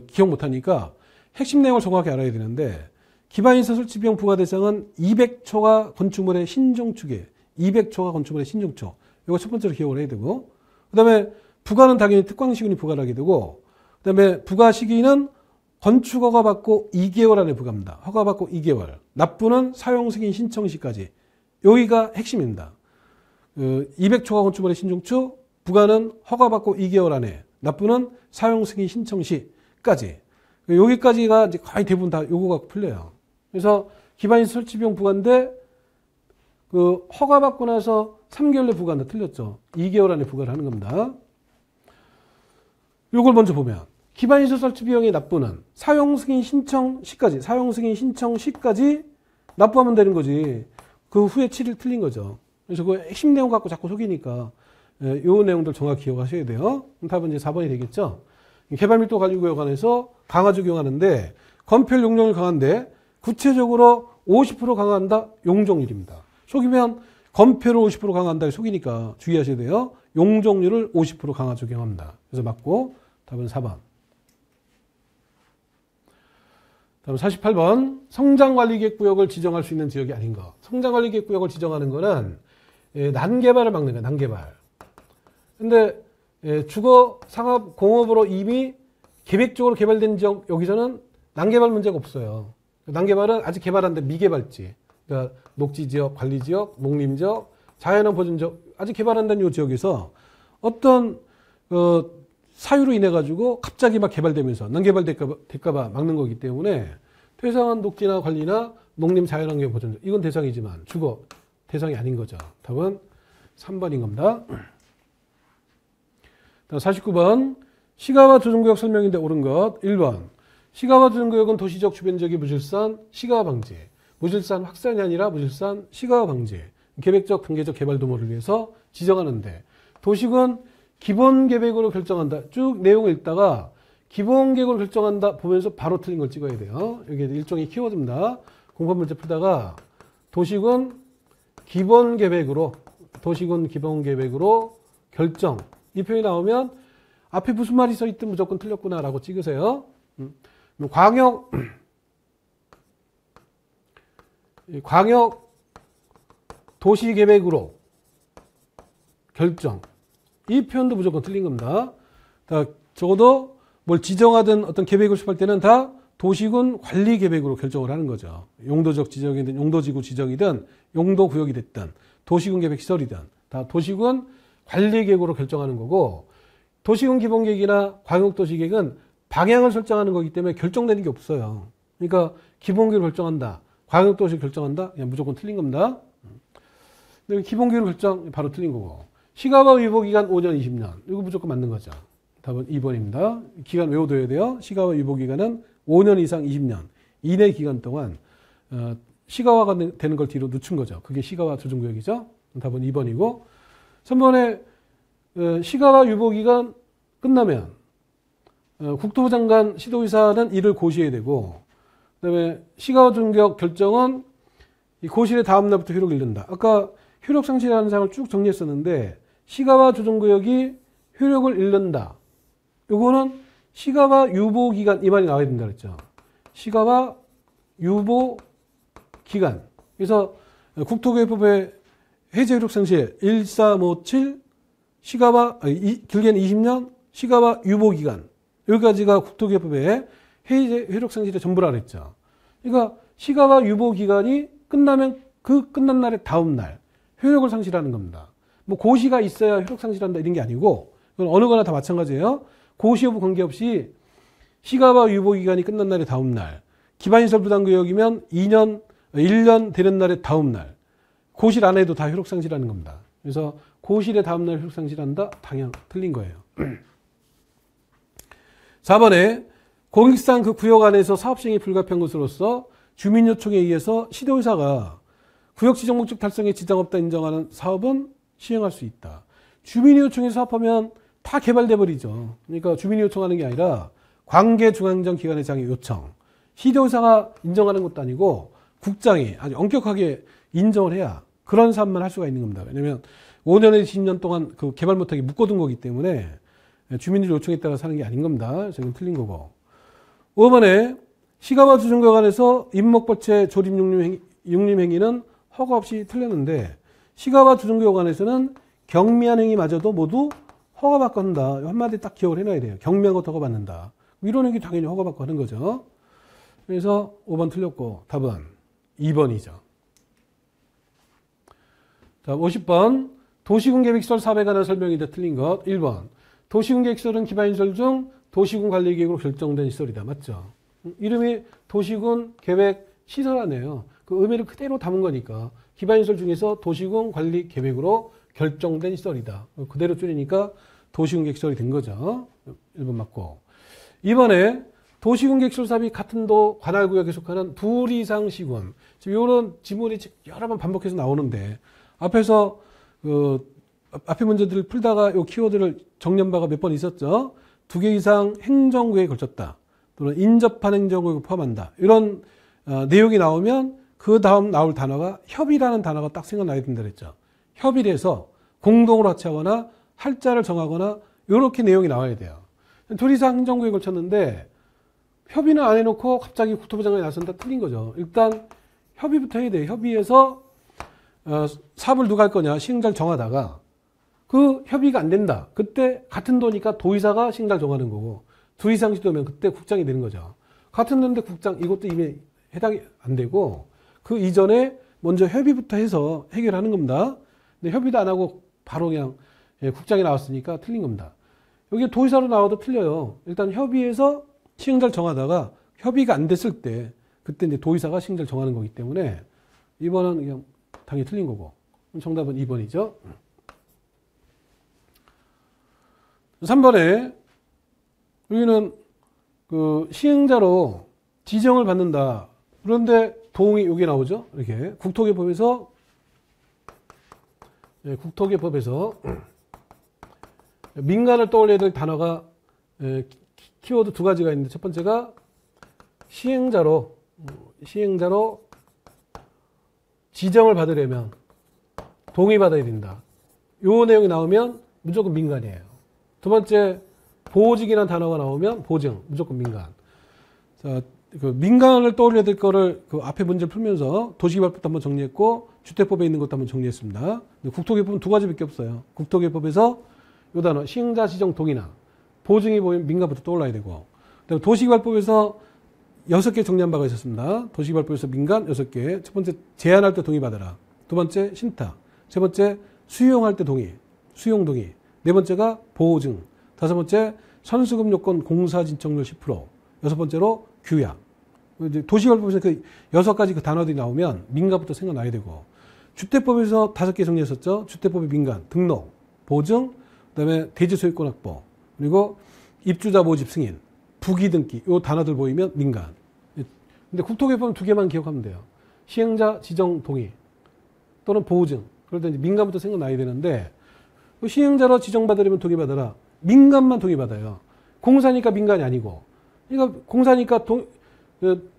기억 못하니까 핵심 내용을 정확히 알아야 되는데 기반시설 설치 비용 부과 대상은 200초가 건축물의 신종축에 200초가 건축물의 신종축. 이거 첫 번째로 기억을 해야 되고 그 다음에 부과는 당연히 특광시군이 부과를 하게 되고 그 다음에 부과 시기는 건축 허가 받고 2개월 안에 부과합니다. 허가 받고 2개월. 납부는 사용 승인 신청 시까지. 여기가 핵심입니다. 200초가 건축물의 신종축, 부과는 허가 받고 2개월 안에, 납부는 사용 승인 신청 시까지. 여기까지가 이제 거의 대부분 다 요거가 풀려요. 그래서 기반시설 설치 비용 부과인데 허가 받고 나서 3개월 내 부과한다. 틀렸죠. 2개월 안에 부과를 하는 겁니다. 요걸 먼저 보면 기반시설 설치 비용의 납부는 사용 승인 신청 시까지 납부하면 되는 거지. 그 후에 7일 틀린 거죠. 그래서 그 핵심 내용 갖고 자꾸 속이니까 요 내용들 정확히 기억하셔야 돼요. 답은 이제 4번이 되겠죠. 개발밀도 관리구역안에서 강화 적용하는데 건폐율 용적률 강화인데 구체적으로 50% 강화한다. 용적률입니다. 속이면 건폐율을 50% 강화한다. 속이니까 주의하셔야 돼요. 용적률을 50% 강화 적용합니다. 그래서 맞고 답은 4번. 다음 48번 성장관리계획구역을 지정할 수 있는 지역이 아닌 것. 성장관리계획구역을 지정하는 거는 난개발을 막는 거예요. 난개발. 근데 주거, 상업, 공업으로 이미 계획적으로 개발된 지역 여기서는 난개발 문제가 없어요. 난개발은 아직 개발한데 미개발지. 그러니까 녹지지역, 관리지역, 농림지역, 자연환 보존지역 아직 개발 안 된 이 지역에서 어떤 사유로 인해 가지고 갑자기 막 개발되면서 난개발 될까봐 막는 거기 때문에 퇴상한 녹지나 관리나 농림 자연환경 보존 이건 대상이지만 주거 대상이 아닌 거죠. 답은 3번인 겁니다. 49번 시가와 조정구역 설명인데 옳은 것 1번 시가와 조정구역은 도시적 주변지역의 무질산 시가화 방지 무질산 확산이 아니라 무질산 시가화 방지 계획적 단계적 개발 도모를 위해서 지정하는데 도시군 기본계획으로 결정한다. 쭉 내용을 읽다가 기본계획으로 결정한다 보면서 바로 틀린 걸 찍어야 돼요. 이게 일종의 키워드입니다. 공부문제 풀다가 도시군 기본계획으로 결정 이 표현이 나오면 앞에 무슨 말이 써 있든 무조건 틀렸구나 라고 찍으세요. 광역 도시계획으로 결정 이 표현도 무조건 틀린 겁니다. 적어도 뭘 지정하든 어떤 계획을 수립할 때는 다 도시군 관리계획으로 결정을 하는 거죠. 용도적 지정이든 용도지구 지정이든 용도구역이 됐든 도시군 계획시설이든 다 도시군 관리계획으로 결정하는 거고 도시군 기본계획이나 광역도시계획은 방향을 설정하는 거기 때문에 결정되는 게 없어요. 그러니까 기본계획을 결정한다. 광역도시 결정한다. 그냥 무조건 틀린 겁니다. 기본계획을 결정 바로 틀린 거고 시가와 유보기간 5년 20년 이거 무조건 맞는 거죠. 답은 2번입니다. 기간 외워둬야 돼요. 시가와 유보기간은 5년 이상 20년 이내 기간 동안 시가화가 되는 걸 뒤로 늦춘 거죠. 그게 시가와 조정구역이죠. 답은 2번이고 3번에 시가와 유보기간 끝나면 국토부 장관 시도의사는 이를 고시해야 되고 그다음에 시가와 조정구역 결정은 이 고실의 다음 날부터 효력을 잃는다. 아까 효력 상실하는 사항을 쭉 정리했었는데 시가와 조정구역이 효력을 잃는다. 요거는 시가와 유보 기간 이 말이 나와야 된다 그랬죠. 시가와 유보 기간. 그래서 국토교회법의 해제 효력 상실 1357 시가와 길게는 20년 시가와 유보 기간. 여기까지가 국토교회법의 해제 효력 상실의 전부라 그랬죠. 그러니까 시가와 유보 기간이 끝나면 그 끝난 날의 다음 날 효력을 상실하는 겁니다. 뭐 고시가 있어야 효력 상실한다 이런 게 아니고 그건 어느 거나 다 마찬가지예요. 고시 여부 관계없이 시가와 유보 기간이 끝난 날의 다음 날, 기반시설 부담구역이면 1년 되는 날의 다음 날, 고실 안 해도 다 효력 상실하는 겁니다. 그래서 고실의 다음 날 효력 상실한다? 당연 틀린 거예요. 4번에 공익상 그 구역 안에서 사업 시행이 불가피한 것으로서 주민 요청에 의해서 시도의사가 구역 지정 목적 달성에 지장 없다 인정하는 사업은 시행할 수 있다. 주민이 요청해서 사업하면 다 개발돼 버리죠. 그러니까 주민이 요청하는 게 아니라 관계 중앙정 기관의 장의 요청. 시도의사가 인정하는 것도 아니고 국장이 아주 엄격하게 인정을 해야 그런 사업만 할 수가 있는 겁니다. 왜냐하면 5년에서 10년 동안 그 개발 못하게 묶어둔 거기 때문에 주민들이 요청에 따라 사는 게 아닌 겁니다. 저는 틀린 거고. 5번에 시가와 조정구역 안에서 임목벌채 조립 육림 행위는 허가 없이 틀렸는데 시가와 조정구역 안에서는 경미한 행위마저도 모두 허가받고 한다. 한마디 딱 기억을 해놔야 돼요. 경미한 것도 허가받는다. 이런 행위 당연히 허가받고 하는 거죠. 그래서 5번 틀렸고 답은 2번이죠. 자, 50번 도시군 계획시설 사업에 관한 설명이 틀린 것 1번 도시군 계획시설은 기반시설 중 도시군 관리계획으로 결정된 시설이다. 맞죠? 이름이 도시군 계획 시설하네요. 그 의미를 그대로 담은 거니까 기반시설 중에서 도시군 관리 계획으로 결정된 시설이다. 그대로 줄이니까 도시군 계획시설이 된 거죠. 1번 맞고. 2번에 도시군 계획시설 사업이 같은 도 관할구역에 속하는 둘 이상 시군. 지금 이런 지문이 여러 번 반복해서 나오는데 앞에서 앞에 문제들을 풀다가 이 키워드를 정리한 바가 몇 번 있었죠. 2개 이상 행정구역에 걸쳤다. 또는 인접한 행정구역을 포함한다. 이런 내용이 나오면 그 다음 나올 단어가 협의라는 단어가 딱 생각나야 된다 그랬죠. 협의를 해서 공동으로 합치하거나 할자를 정하거나 이렇게 내용이 나와야 돼요. 둘 이상 행정구역에 걸쳤는데 협의는 안 해놓고 갑자기 국토부 장관이 나선다 틀린 거죠. 일단 협의부터 해야 돼요. 협의해서 사업을 누가 할 거냐 시행자를 정하다가 그 협의가 안 된다. 그때 같은 도니까 도의사가 시행자를 정하는 거고 둘 이상 시도면 그때 국장이 되는 거죠. 같은 도인데 국장 이것도 이미 해당이 안 되고 그 이전에 먼저 협의부터 해서 해결하는 겁니다. 근데 협의도 안 하고 바로 그냥 국장이 나왔으니까 틀린 겁니다. 여기 도의사로 나와도 틀려요. 일단 협의해서 시행자를 정하다가 협의가 안 됐을 때 그때 이제 도의사가 시행자를 정하는 거기 때문에 2번은 그냥 당연히 틀린 거고 정답은 2번이죠. 3번에 여기는 그 시행자로 지정을 받는다. 그런데 동의 여기 나오죠. 이렇게 국토개법에서 민간을 떠올려야 될 단어가 키워드 두 가지가 있는데 첫 번째가 시행자로 지정을 받으려면 동의받아야 된다. 요 내용이 나오면 무조건 민간이에요. 두 번째 보직이라는 단어가 나오면 보증 무조건 민간. 자, 그 민간을 떠올려야 될 거를 그 앞에 문제를 풀면서 도시개발법도 한번 정리했고 주택법에 있는 것도 한번 정리했습니다. 국토개법은 두 가지밖에 없어요. 국토개법에서 요 단어 시행자 지정 동의나 보증이 보이면 민간부터 떠올라야 되고 그다음에 도시개발법에서 6개 정리한 바가 있었습니다. 도시개발법에서 민간 6개. 첫 번째 제한할 때 동의받아라. 두 번째 신탁. 세 번째 수용할 때 동의. 수용 동의. 네 번째가 보증. 다섯 번째 선수금 요건 공사 진척률 10%. 여섯 번째로 규약. 이제 도시개발법에서 그 6가지 그 단어들이 나오면 민간부터 생각나야 되고 주택법에서 5개 정리했었죠. 주택법의 민간 등록, 보증, 그다음에 대지 소유권 확보, 그리고 입주자 모집 승인, 부기 등기 요 단어들 보이면 민간. 근데 국토개법은 2개만 기억하면 돼요. 시행자 지정 동의 또는 보증. 그럴 때 이제 민간부터 생각나야 되는데 시행자로 지정받으려면 동의받아라. 민간만 동의받아요. 공사니까 민간이 아니고. 그러니까 공사니까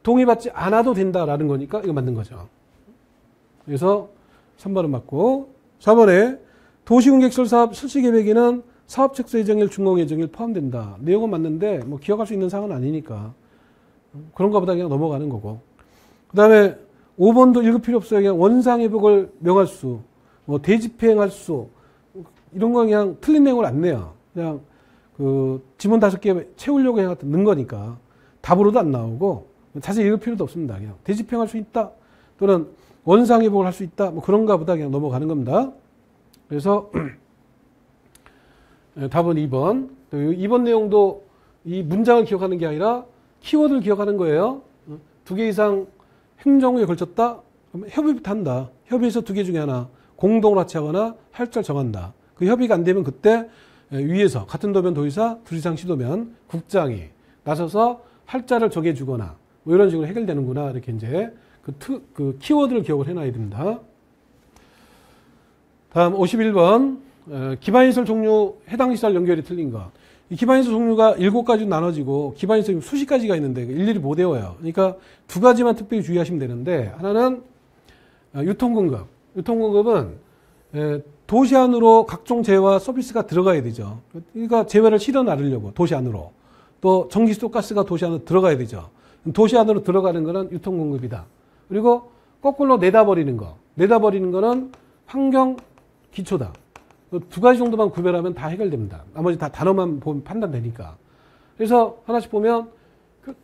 동의받지 않아도 된다라는 거니까 이거 맞는 거죠. 그래서 3번은 맞고 4번에 도시공객시설 사업 실시계획에는 사업책수 예정일, 준공 예정일 포함된다. 내용은 맞는데 뭐 기억할 수 있는 사항은 아니니까 그런가 보다 그냥 넘어가는 거고. 그 다음에 5번도 읽을 필요 없어요. 그냥 원상회복을 명할 수, 뭐 대집행할 수, 이런 거 그냥 틀린 내용을 안 내요. 그냥 그 지문 5개 채우려고 해서 넣은 거니까 답으로도 안 나오고 자세히 읽을 필요도 없습니다. 그냥 대집행할 수 있다 또는 원상회복을 할 수 있다 뭐 그런가 보다 그냥 넘어가는 겁니다. 그래서 답은 2번. 2번 내용도 이 문장을 기억하는 게 아니라 키워드를 기억하는 거예요. 2개 이상 행정구에 걸쳤다? 그러면 협의부터 한다. 협의에서 2개 중에 하나 공동으로 합치하거나 할자를 정한다. 그 협의가 안 되면 그때 위에서 같은 도면 도의사, 2 이상 시도면 국장이 나서서 할자를 정해주거나 뭐 이런 식으로 해결되는구나. 이렇게 이제 그 키워드를 기억을 해놔야 됩니다. 다음 51번. 기반시설 종류 해당 시설 연결이 틀린 것. 이 기반시설 종류가 7가지로 나눠지고 기반시설이 수십 가지가 있는데 일일이 못 외워요. 그러니까 2가지만 특별히 주의하시면 되는데 하나는 유통공급. 유통공급은 도시 안으로 각종 재화 서비스가 들어가야 되죠. 그러니까 재화를 실어 나르려고 도시 안으로. 또 전기수 가스가 도시 안으로 들어가야 되죠. 도시 안으로 들어가는 거는 유통공급이다. 그리고 거꾸로 내다버리는 거. 내다버리는 거는 환경 기초다. 2가지 정도만 구별하면 다 해결됩니다. 나머지 다 단어만 보면 판단되니까. 그래서 하나씩 보면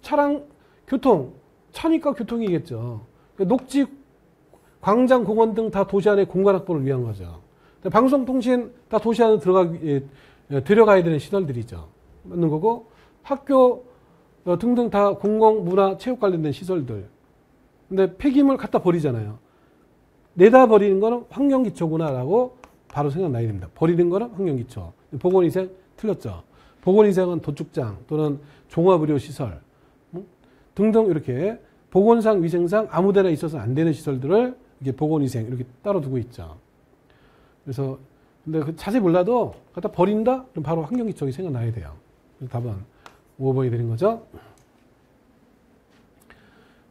차량, 교통, 차니까 교통이겠죠. 녹지, 광장, 공원 등 다 도시 안의 공간 확보를 위한 거죠. 방송통신 다 도시 안에 들어가야 되는 시설들이죠. 맞는 거고 학교 등등 다 공공, 문화, 체육 관련된 시설들. 근데 폐기물 갖다 버리잖아요. 내다 버리는 거는 환경기초구나라고 바로 생각나야 됩니다. 버리는 거는 환경기초. 보건위생 틀렸죠. 보건위생은 도축장 또는 종합의료시설 등등 이렇게 보건상 위생상 아무데나 있어서는 안 되는 시설들을 이렇게 보건위생 이렇게 따로 두고 있죠. 그래서 근데 자세히 몰라도 갖다 버린다? 그럼 바로 환경기초가 생각나야 돼요. 그래서 답은 5번이 되는 거죠.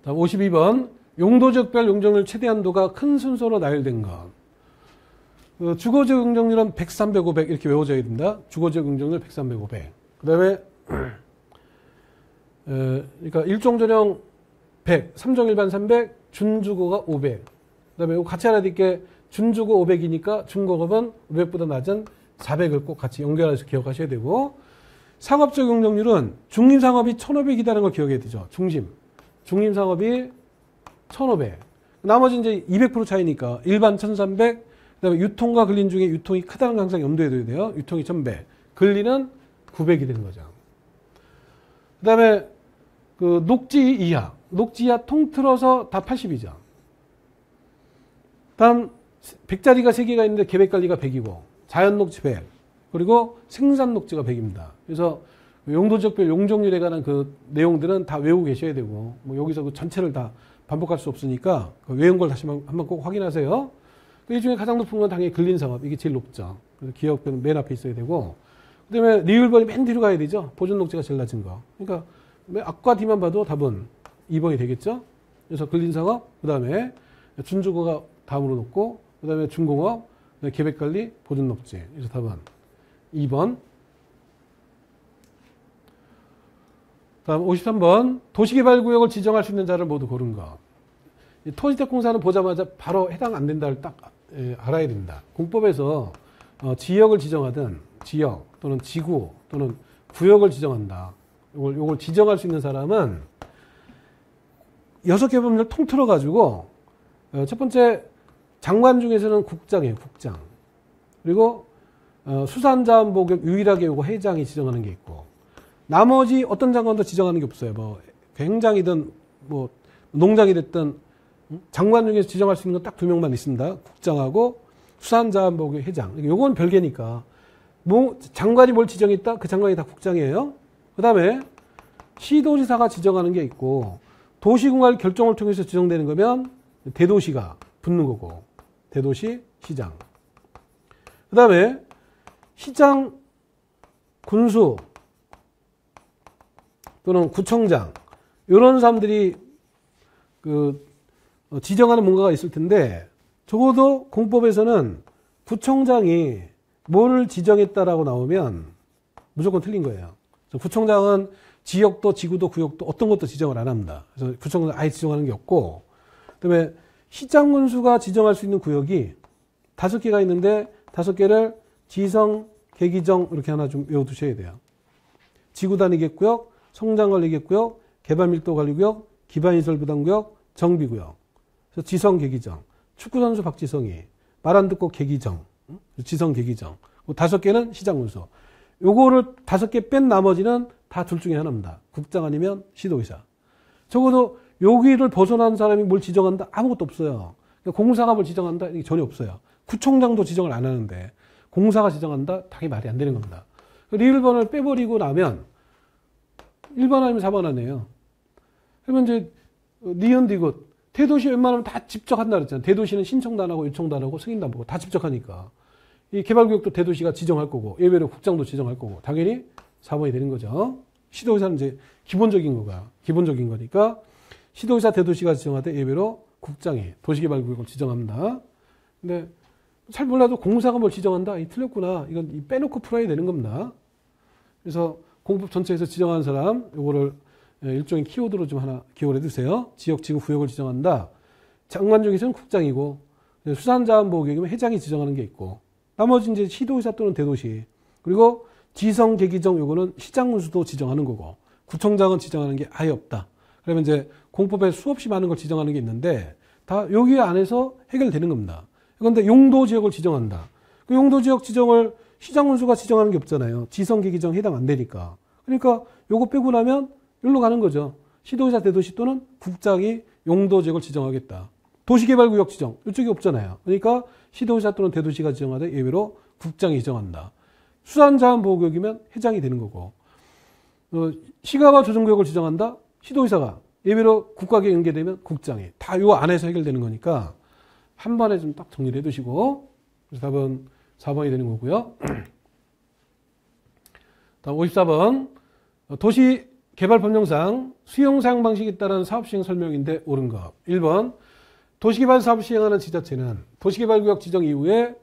다음 52번. 용도지역별 용적률 최대한도가 큰 순서로 나열된 것. 주거지역 용적률은 100, 300, 500 이렇게 외워져야 됩니다. 주거지역 용적률 100, 300, 500. 그 다음에 그러니까 1종 전용 100, 3종 일반 300, 준주거가 500. 그 다음에 이거 같이 알아야 될 게 준주거 500이니까 준고급은 500보다 낮은 400을 꼭 같이 연결해서 기억하셔야 되고 상업적 용적률은 중림상업이 1500이라는 걸 기억해야 되죠. 중림상업이 1500. 나머지 이제 200% 차이니까 일반 1300, 그 다음에 유통과 근린 중에 유통이 크다는 거 항상 염두에 둬야 돼요. 유통이 1100, 근린은 900이 되는 거죠. 그 다음에 그 녹지 이하 통틀어서 다 80이죠. 다음 100자리가 3개가 있는데 계획관리가 100이고 자연녹지 100 그리고 생산녹지가 100입니다. 그래서 용도지역별 용적률에 관한 그 내용들은 다 외우고 계셔야 되고 뭐 여기서 그 전체를 다 반복할 수 없으니까 그 외운 걸 다시 한번 꼭 확인하세요. 이 중에 가장 높은 건 당연히 근린상업 이게 제일 높죠. 그래서 기업은 맨 앞에 있어야 되고 그다음에 리을번이 맨 뒤로 가야 되죠. 보존녹지가 제일 낮은 거. 그러니까 앞과 뒤만 봐도 답은 2번이 되겠죠. 그래서 근린상업 그다음에 준주거가 다음으로 높고 그다음에 중공업 그다음에 계획관리 보존녹지. 그래서 답은 2번. 다음 53번. 도시개발구역을 지정할 수 있는 자를 모두 고른 것. 토지택공사는 보자마자 바로 해당 안 된다를 딱 알아야 됩니다. 공법에서 지역을 지정하든 지역 또는 지구 또는 구역을 지정한다. 요걸 지정할 수 있는 사람은 6개 법률을 통틀어 가지고 첫 번째 장관 중에서는 국장이에요. 국장. 그리고 수산자원보호局유일하게 요거 회장이 지정하는 게 있고 나머지 어떤 장관도 지정하는 게 없어요. 뭐 행장이든 뭐 농장이 됐든 장관 중에서 지정할 수 있는 건 딱 2명만 있습니다. 국장하고 수산자원보호局회장. 요건 별개니까 뭐 장관이 뭘 지정했다? 그 장관이 다 국장이에요. 그 다음에 시도지사가 지정하는 게 있고 도시공할 결정을 통해서 지정되는 거면 대도시가 붙는 거고 대도시 시장. 그 다음에 시장 군수 또는 구청장 이런 사람들이 그 지정하는 뭔가가 있을 텐데 적어도 공법에서는 구청장이 뭐를 지정했다라고 나오면 무조건 틀린 거예요. 구청장은 지역도 지구도 구역도 어떤 것도 지정을 안 합니다. 그래서 구청장 아예 지정하는 게 없고, 그다음에 시장군수가 지정할 수 있는 구역이 5개가 있는데 5개를 지성, 계기정 이렇게 하나 좀 외워두셔야 돼요. 지구단위계구역, 성장관리계구역, 개발밀도관리구역, 기반시설부담구역, 정비구역. 그래서 지성, 계기정. 축구선수 박지성이 말 안 듣고 계기정, 지성, 계기정. 5개는 시장군수. 요거를 5개 뺀 나머지는 다 둘 중에 하나입니다. 국장 아니면 시도의사. 적어도 여기를 벗어난 사람이 뭘 지정한다? 아무것도 없어요. 공사가 뭘 지정한다? 이게 전혀 없어요. 구청장도 지정을 안 하는데 공사가 지정한다? 당연히 말이 안 되는 겁니다. 1번을 빼버리고 나면 1번 아니면 4번 아니에요. 그러면 이제 니은 디귿 대도시 웬만하면 다 직접 한다 그랬잖아요. 대도시는 신청도 안 하고 요청도 안 하고 승인도 안 받고 다 직접 하니까. 이 개발구역도 대도시가 지정할 거고 예외로 국장도 지정할 거고 당연히 4번이 되는 거죠. 시도의사는 이제 기본적인 거니까 시도의사 대도시가 지정하되 예외로 국장이 도시개발구역을 지정합니다. 근데 잘 몰라도 공사가 뭘 지정한다? 틀렸구나. 이건 빼놓고 풀어야 되는 겁니다. 그래서 공법 전체에서 지정하는 사람 요거를 일종의 키워드로 좀 하나 기억을 해두세요. 지역, 지구, 구역을 지정한다. 장관 중에서는 국장이고 수산자원보호구역이면 회장이 지정하는 게 있고 나머지 이제 시도의사 또는 대도시 그리고 지성, 계기정 요거는 시장군수도 지정하는 거고 구청장은 지정하는 게 아예 없다. 그러면 이제 공법에 수없이 많은 걸 지정하는 게 있는데 다 여기 안에서 해결되는 겁니다. 그런데 용도지역을 지정한다. 그 용도지역 지정을 시장군수가 지정하는 게 없잖아요. 지성, 계기정 해당 안 되니까. 그러니까 요거 빼고 나면 여기로 가는 거죠. 시도의사 대도시 또는 국장이 용도지역을 지정하겠다. 도시개발구역 지정 이쪽이 없잖아요. 그러니까 시도의사 또는 대도시가 지정하되 예외로 국장이 지정한다. 수산자원보호구역이면 회장이 되는 거고 시가와 조정구역을 지정한다. 시도의사가 예외로 국가계 연계되면 국장이 다 요 안에서 해결되는 거니까 한 번에 좀 딱 정리를 해두시고 그래서 답은 4번이 되는 거고요. 다음 54번 도시개발법령상 수용사용 방식에 따른 사업시행 설명인데 옳은 것. 1번 도시개발 사업을 시행하는 지자체는 도시개발구역 지정 이후에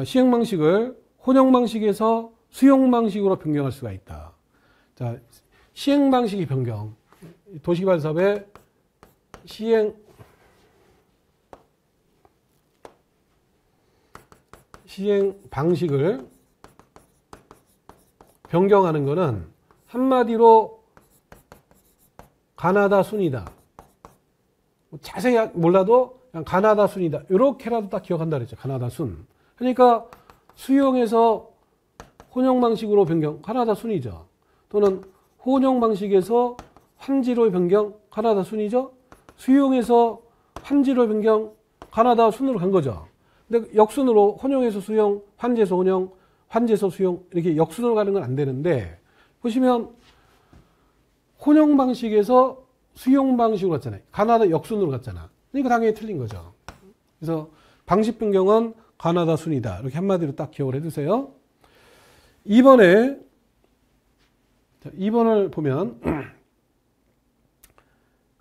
시행 방식을 혼용 방식에서 수용 방식으로 변경할 수가 있다. 자, 시행 방식이 변경. 도시개발 사업의 시행 방식을 변경하는 것은 한마디로 가나다 순이다. 자세히 몰라도 그냥 가나다 순이다. 이렇게라도 딱 기억한다 그랬죠. 가나다 순. 그러니까 수용에서 혼용 방식으로 변경, 가나다 순이죠. 또는 혼용 방식에서 환지로 변경, 가나다 순이죠. 수용에서 환지로 변경, 가나다 순으로 간 거죠. 근데 역순으로 혼용에서 수용, 환지에서 혼용, 환지에서 수용 이렇게 역순으로 가는 건 안 되는데 보시면 혼용 방식에서 수용 방식으로 갔잖아요. 가나다 역순으로 갔잖아. 그러니까 당연히 틀린 거죠. 그래서 방식 변경은 가나다 순이다. 이렇게 한마디로 딱 기억을 해두세요. 2번을 보면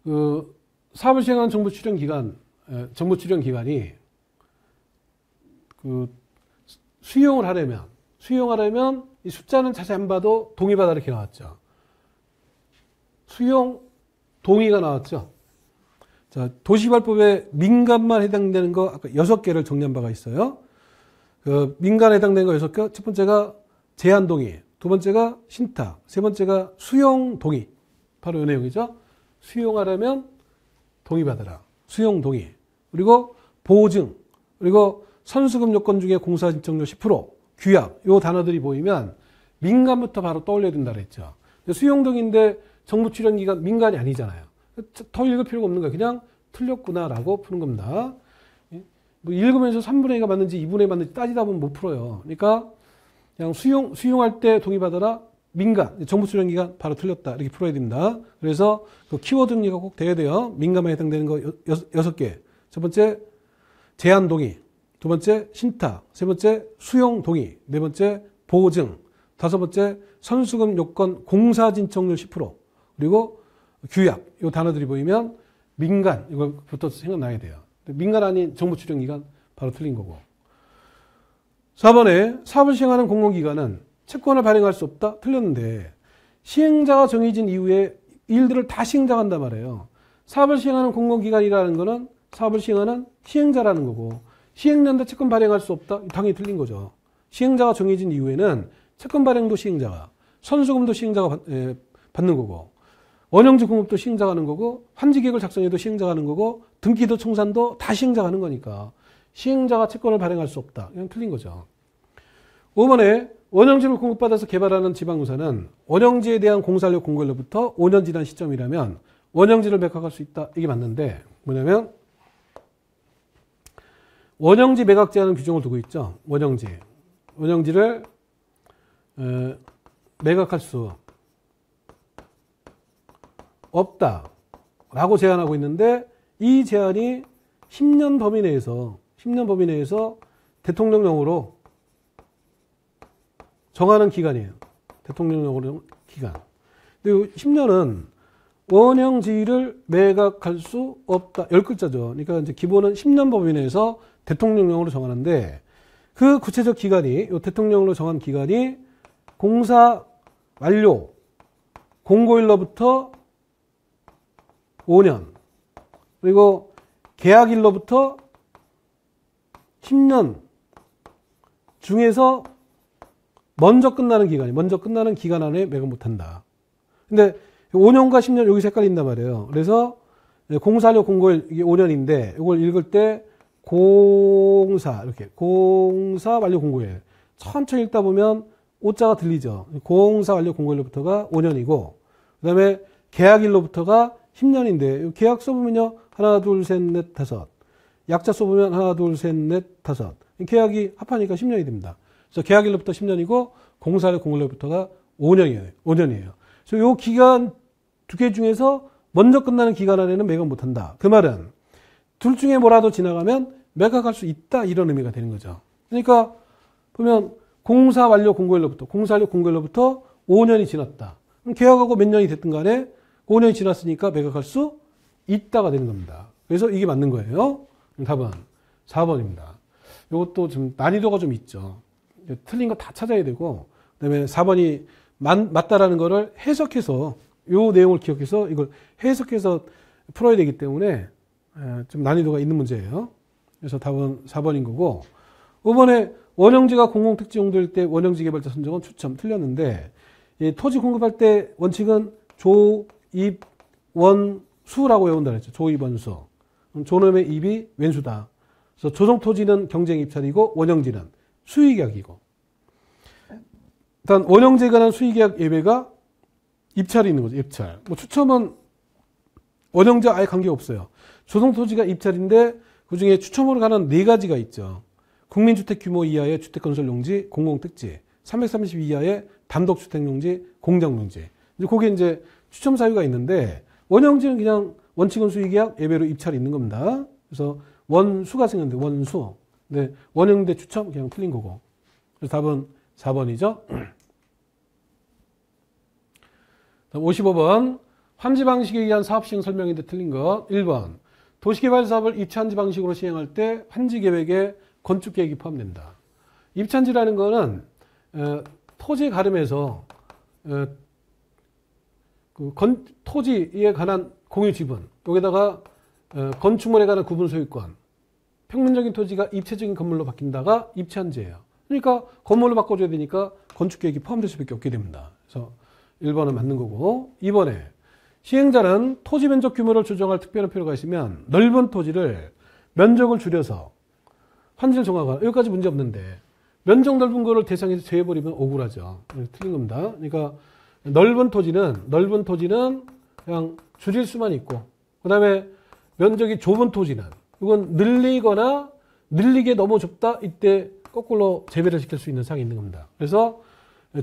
그 사업을 시행하는 정부 출연 기관이 그 수용을 하려면 이 숫자는 자세히 안 봐도 동의받아 이렇게 나왔죠. 수용 동의가 나왔죠. 자, 도시개발법에 민간만 해당되는 거 아까 6개를 정리한 바가 있어요. 그 민간에 해당되는 거 6개. 첫 번째가 제한 동의, 두 번째가 신탁, 세 번째가 수용 동의. 바로 이 내용이죠. 수용하려면 동의받아라. 수용 동의. 그리고 보증. 그리고 선수금 요건 중에 공사 신청료 10%, 규약. 요 단어들이 보이면 민간부터 바로 떠올려야 된다 그랬죠. 수용 동의인데 정부 출연 기관 민간이 아니잖아요. 더 읽을 필요가 없는 거예요. 그냥 틀렸구나라고 푸는 겁니다. 뭐 읽으면서 3분의 2가 맞는지 2분의 2 맞는지 따지다 보면 못 풀어요. 그러니까 그냥 수용할 때 동의받아라. 민간, 정부 출연 기관 바로 틀렸다. 이렇게 풀어야 됩니다. 그래서 그 키워드 정리가 꼭 돼야 돼요. 민간에 해당되는 거 6개. 첫 번째 제한 동의, 두 번째 신탁, 세 번째 수용 동의, 네 번째 보증, 다섯 번째 선수금 요건 공사 진척률 10%, 그리고 규약. 이 단어들이 보이면 민간 이걸부터 생각나야 돼요. 민간 아닌 정부 출연 기관 바로 틀린 거고. 4번에 사업을 시행하는 공공기관은 채권을 발행할 수 없다. 틀렸는데 시행자가 정해진 이후에 일들을 다 시행자한단 말이에요. 사업을 시행하는 공공기관이라는 거는 사업을 시행하는 시행자라는 거고 시행자인데 채권 발행할 수 없다. 당연히 틀린 거죠. 시행자가 정해진 이후에는 채권 발행도 시행자가, 선수금도 시행자가 받는 거고 원형지 공급도 시행자가 하는 거고 환지계획을 작성해도 시행자가 하는 거고 등기도 청산도 다 시행자가 하는 거니까 시행자가 채권을 발행할 수 없다. 이건 틀린 거죠. 5번에 원형지를 공급받아서 개발하는 지방공사는 원형지에 대한 공사료 공고일로부터 5년 지난 시점이라면 원형지를 매각할 수 있다. 이게 맞는데 뭐냐면 원형지 매각 제한은 규정을 두고 있죠. 원형지를 매각할 수 없다라고 제한하고 있는데 이 제한이 10년 범위 내에서 대통령령으로 정하는 기간이에요. 대통령령으로 기간. 근데 10년은 원형지를 매각할 수 없다. 10글자죠. 그러니까 이제 기본은 10년 범위 내에서 대통령령으로 정하는데 그 구체적 기간이, 이 대통령령으로 정한 기간이 공사 완료 공고일로부터 5년 그리고 계약일로부터 10년 중에서 먼저 끝나는 기간 안에 매각 못한다. 근데 5년과 10년 여기서 헷갈린단 말이에요. 그래서 공사료 공고일 이게 5년인데 이걸 읽을 때 공사 완료 공고일 천천히 읽다 보면 오자가 들리죠. 공사 완료 공고일로부터가 5년이고 그 다음에 계약일로부터가 10년인데 계약 써보면요. 하나 둘 셋 넷 다섯 약자 써보면 하나 둘 셋 넷 다섯 계약이 합하니까 10년이 됩니다. 그래서 계약일로부터 10년이고 공사료 공고일로부터가 5년이에요. 그래서 이 기간 두 개 중에서 먼저 끝나는 기간 안에는 매각 못한다. 그 말은 둘 중에 뭐라도 지나가면 매각할 수 있다 이런 의미가 되는 거죠. 그러니까 보면 공사 완료 공고일로부터 5년이 지났다. 그럼 계약하고 몇 년이 됐든 간에 5년이 지났으니까 매각할 수 있다가 되는 겁니다. 그래서 이게 맞는 거예요. 답은 4번입니다. 이것도 좀 난이도가 좀 있죠. 틀린 거 다 찾아야 되고 그다음에 4번이 맞다라는 거를 해석해서 이 내용을 기억해서 이걸 해석해서 풀어야 되기 때문에 좀 난이도가 있는 문제예요. 그래서 답은 4번인 거고 5번에 원형지가 공공특지 용도일 때 원형지 개발자 선정은 추첨 틀렸는데 토지 공급할 때 원칙은 조, 입, 원, 수라고 외운다 그랬죠. 조, 입, 원, 수. 조놈의 입이 왼수다. 그래서 조성토지는 경쟁 입찰이고 원형지는 수의계약이고 일단 원형지에 관한 수의계약 예외가 입찰이 있는 거죠. 입찰. 뭐 추첨은 원형지와 아예 관계없어요. 조성토지가 입찰인데 그중에 추첨으로 가는 4가지가 있죠. 국민주택 규모 이하의 주택건설용지, 공공특지, 330 이하의 단독주택용지, 공장용지. 이제 그게 이제 추첨 사유가 있는데 원형지는 그냥 원칙은 수의계약, 예외로 입찰이 있는 겁니다. 그래서 원수가 생겼는데 원수. 근데 원형대 추첨 그냥 틀린 거고. 그래서 답은 4번이죠. 55번 환지 방식에 의한 사업 시행 설명인데 틀린 거 1번 도시개발 사업을 입찬지 방식으로 시행할 때 환지 계획에 건축 계획이 포함된다. 입찬지라는 거는 토지 가름에서 토지에 관한 공유 지분 여기다가 건축물에 관한 구분 소유권 평면적인 토지가 입체적인 건물로 바뀐다가 입찬지예요. 그러니까 건물로 바꿔줘야 되니까 건축 계획이 포함될 수밖에 없게 됩니다. 그래서 1번은 맞는 거고 2번에 시행자는 토지 면적 규모를 조정할 특별한 필요가 있으면 넓은 토지를 면적을 줄여서 환지를 정하거나 여기까지 문제 없는데 면적 넓은 거를 대상에서 제해버리면 억울하죠. 틀린 겁니다. 그러니까 넓은 토지는 그냥 줄일 수만 있고 그 다음에 면적이 좁은 토지는 이건 늘리거나 늘리게 너무 좁다 이때 거꾸로 재배를 시킬 수 있는 사항이 있는 겁니다. 그래서